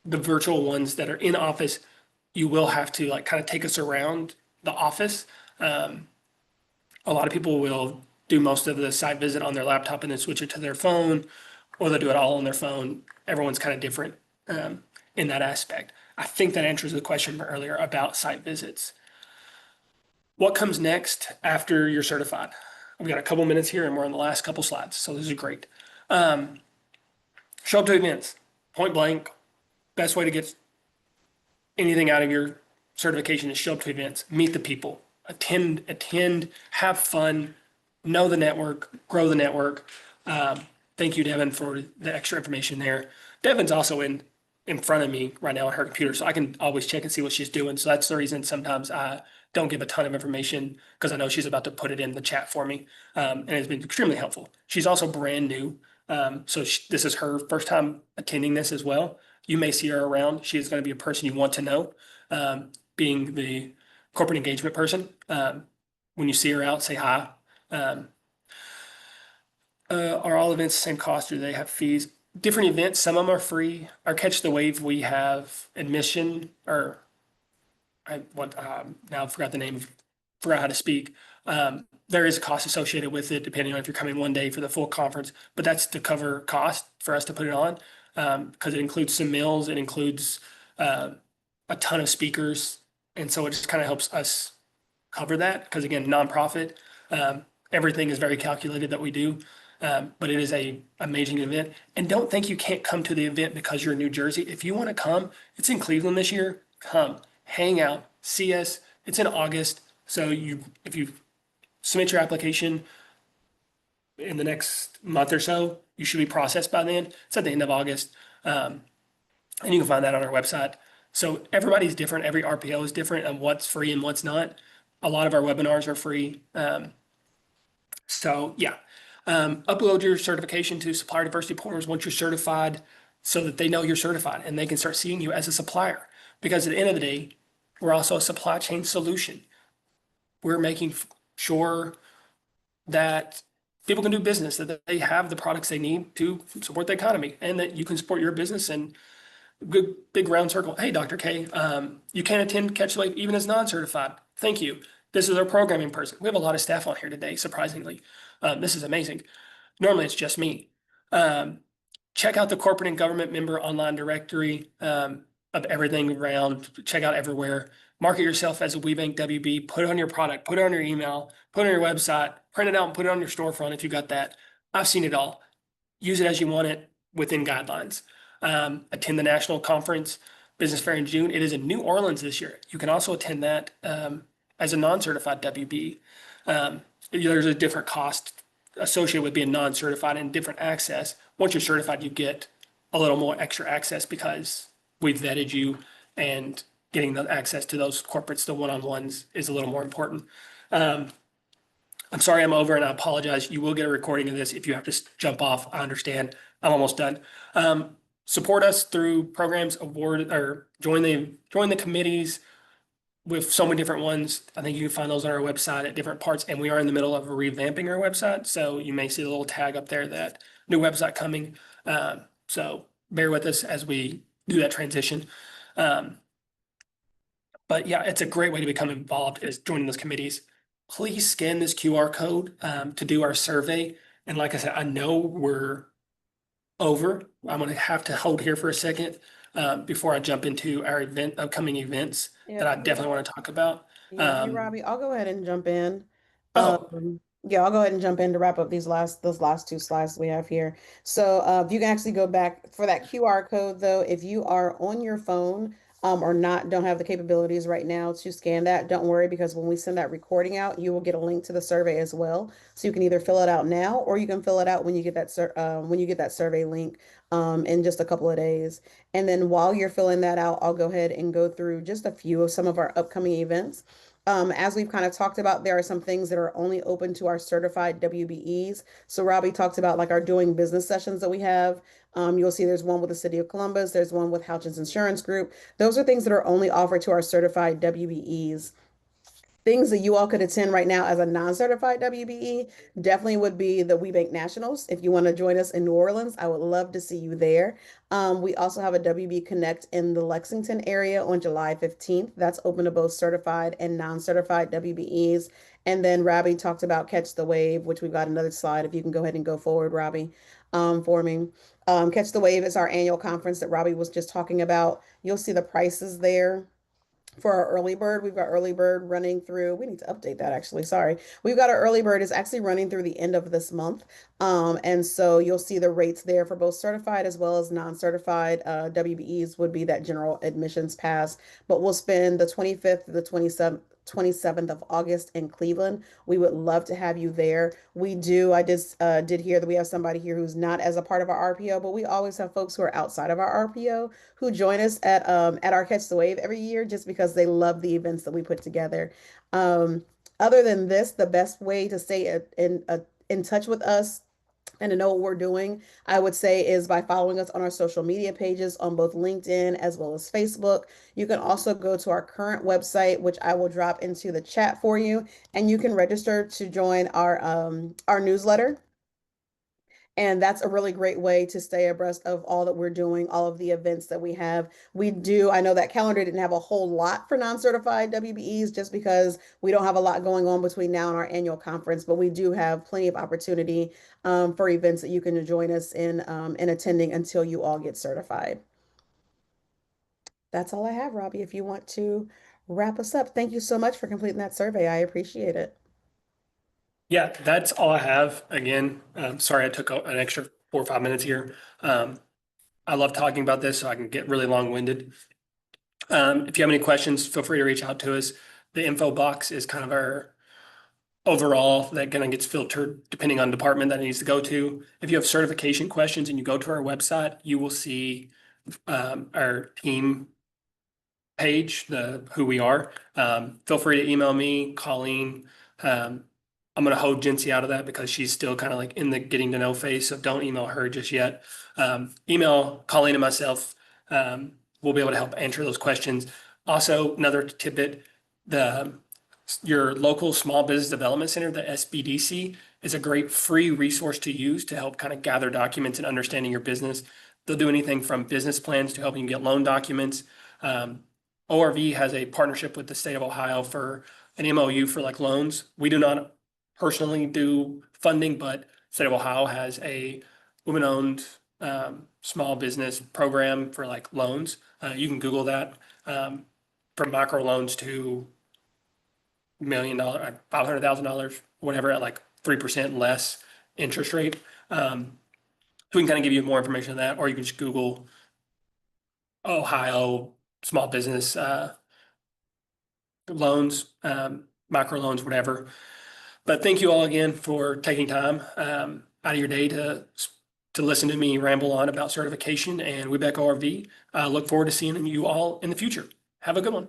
virtual ones that are in office, you will have to like kind of take us around the office. A lot of people will do most of the site visit on their laptop and then switch it to their phone, or they'll do it all on their phone. Everyone's kind of different in that aspect. I think that answers the question from earlier about site visits. What comes next after you're certified? We've got a couple minutes here and we're on the last couple slides, so this is great. Show up to events, point blank. Best way to get anything out of your certification is show up to events, meet the people, attend, have fun, know the network, grow the network. Thank you, Devin, for the extra information there. Devin's also in front of me right now on her computer, so I can always check and see what she's doing. So that's the reason sometimes I don't give a ton of information because I know she's about to put it in the chat for me, and it's been extremely helpful. She's also brand new, so this is her first time attending this as well. You may see her around. She is going to be a person you want to know, being the corporate engagement person. When you see her out, say hi. Are all events the same cost or do they have fees? Different events, some of them are free. Our Catch the Wave, we have admission or now I forgot the name, forgot how to speak. There is a cost associated with it depending on if you're coming one day for the full conference, but that's to cover cost for us to put it on because it includes some meals, it includes a ton of speakers, and so it just kind of helps us cover that because again, nonprofit, everything is very calculated that we do. But it is a amazing event. And don't think you can't come to the event because you're in New Jersey. If you want to come, it's in Cleveland this year. Come, hang out, see us. It's in August. So if you submit your application in the next month or so, you should be processed by then. It's at the end of August. And you can find that on our website. So everybody's different. Every RPO is different and what's free and what's not. A lot of our webinars are free. So yeah. Upload your certification to supplier diversity portals once you're certified so that they know you're certified and they can start seeing you as a supplier. Because at the end of the day, we're also a supply chain solution. We're making sure that people can do business, that they have the products they need to support the economy and that you can support your business and good big round circle. Hey, Dr. K, you can attend Catch the Wave even as non-certified. Thank you. This is our programming person. We have a lot of staff on here today, surprisingly. This is amazing. Normally it's just me. Check out the corporate and government member online directory of everything around. Check out everywhere. Market yourself as a WeBank WB. Put it on your product. Put it on your email. Put it on your website. Print it out and put it on your storefront if you got that. I've seen it all. Use it as you want it within guidelines. Attend the national conference business fair in June. It is in New Orleans this year. You can also attend that as a non-certified WB. There's a different cost associated with being non-certified and different access. Once you're certified, you get a little more extra access because we've vetted you, and getting the access to those corporates, the one-on-ones, is a little more important. I'm sorry I'm over, and I apologize. You will get a recording of this if you have to jump off. I understand. I'm almost done. Support us through programs, award, or join the committees with so many different ones. I think you can find those on our website at different parts, and we are in the middle of revamping our website. So you may see the little tag up there that new website coming. So bear with us as we do that transition. But yeah, it's a great way to become involved is joining those committees. Please scan this QR code to do our survey. And like I said, I know we're over. I'm going to have to hold here for a second before I jump into our upcoming events that Yep. I definitely want to talk about. Yeah. Hey, Um, Robbie, I'll go ahead and jump in. oh, Yeah, I'll go ahead and jump in to wrap up those last two slides we have here. So, if you can actually go back for that QR code, though, if you are on your phone, or don't have the capabilities right now to scan that, don't worry, because when we send that recording out, you will get a link to the survey as well. So you can either fill it out now, or you can fill it out when you get when you get that survey link, in just a couple of days. And then while you're filling that out, I'll go ahead and go through just a few of some of our upcoming events. As we've kind of talked about, there are some things that are only open to our certified WBEs. So Robbie talked about like our doing business sessions that we have. You'll see there's one with the City of Columbus, there's one with Houchins Insurance Group. Those are things that are only offered to our certified WBEs. Things that you all could attend right now as a non-certified WBE definitely would be the WeBank Nationals. If you want to join us in New Orleans, I would love to see you there. We also have a WB Connect in the Lexington area on July 15th. That's open to both certified and non-certified WBEs. And then Robbie talked about Catch the Wave, which we've got another slide. If you can go ahead and go forward, Robbie, for me. Catch the Wave is our annual conference that Robbie was just talking about. You'll see the prices there for our early bird. We've got early bird running through. We need to update that actually. Sorry. We've got our early bird is actually running through the end of this month. And so you'll see the rates there for both certified as well as non-certified. WBEs would be that general admissions pass, but we'll spend the 25th to the 27th of August in Cleveland. We would love to have you there. I did hear that we have somebody here who's not as a part of our RPO, but we always have folks who are outside of our RPO who join us at our Catch the Wave every year just because they love the events that we put together. Um, Other than this, the best way to stay in touch with us and to know what we're doing, I would say, is by following us on our social media pages on both LinkedIn as well as Facebook. You can also go to our current website, which I will drop into the chat for you, and you can register to join our newsletter. And that's a really great way to stay abreast of all that we're doing, all of the events that we have. I know that calendar didn't have a whole lot for non-certified WBEs just because we don't have a lot going on between now and our annual conference, but we do have plenty of opportunity for events that you can join us in attending until you all get certified. That's all I have, Robbie. If you want to wrap us up, thank you so much for completing that survey. I appreciate it. yeah, that's all I have. Again, sorry I took an extra 4 or 5 minutes here. I love talking about this, so I can get really long-winded. If you have any questions, feel free to reach out to us. The info box is kind of our overall that kind of gets filtered depending on department that it needs to go to. If you have certification questions and you go to our website, you will see our team page, the who we are. Feel free to email me, Colleen. I'm gonna hold Jency out of that because she's still kind of like in the getting to know phase, so don't email her just yet. Email Colleen and myself. We'll be able to help answer those questions. Also, another tidbit, the your local small business development center, the SBDC, is a great free resource to use to help kind of gather documents and understanding your business. They'll do anything from business plans to helping you get loan documents. Um, ORV has a partnership with the state of Ohio for an MOU for like loans. We do not personally do funding, but state of Ohio has a women-owned small business program for like loans. You can Google that, from micro loans to $1 million, $500,000, whatever, at like 3% less interest rate. So we can kind of give you more information on that, or you can just Google Ohio small business loans, micro loans, whatever. But thank you all again for taking time out of your day to listen to me ramble on about certification and WBEC ORV. I look forward to seeing you all in the future. Have a good one.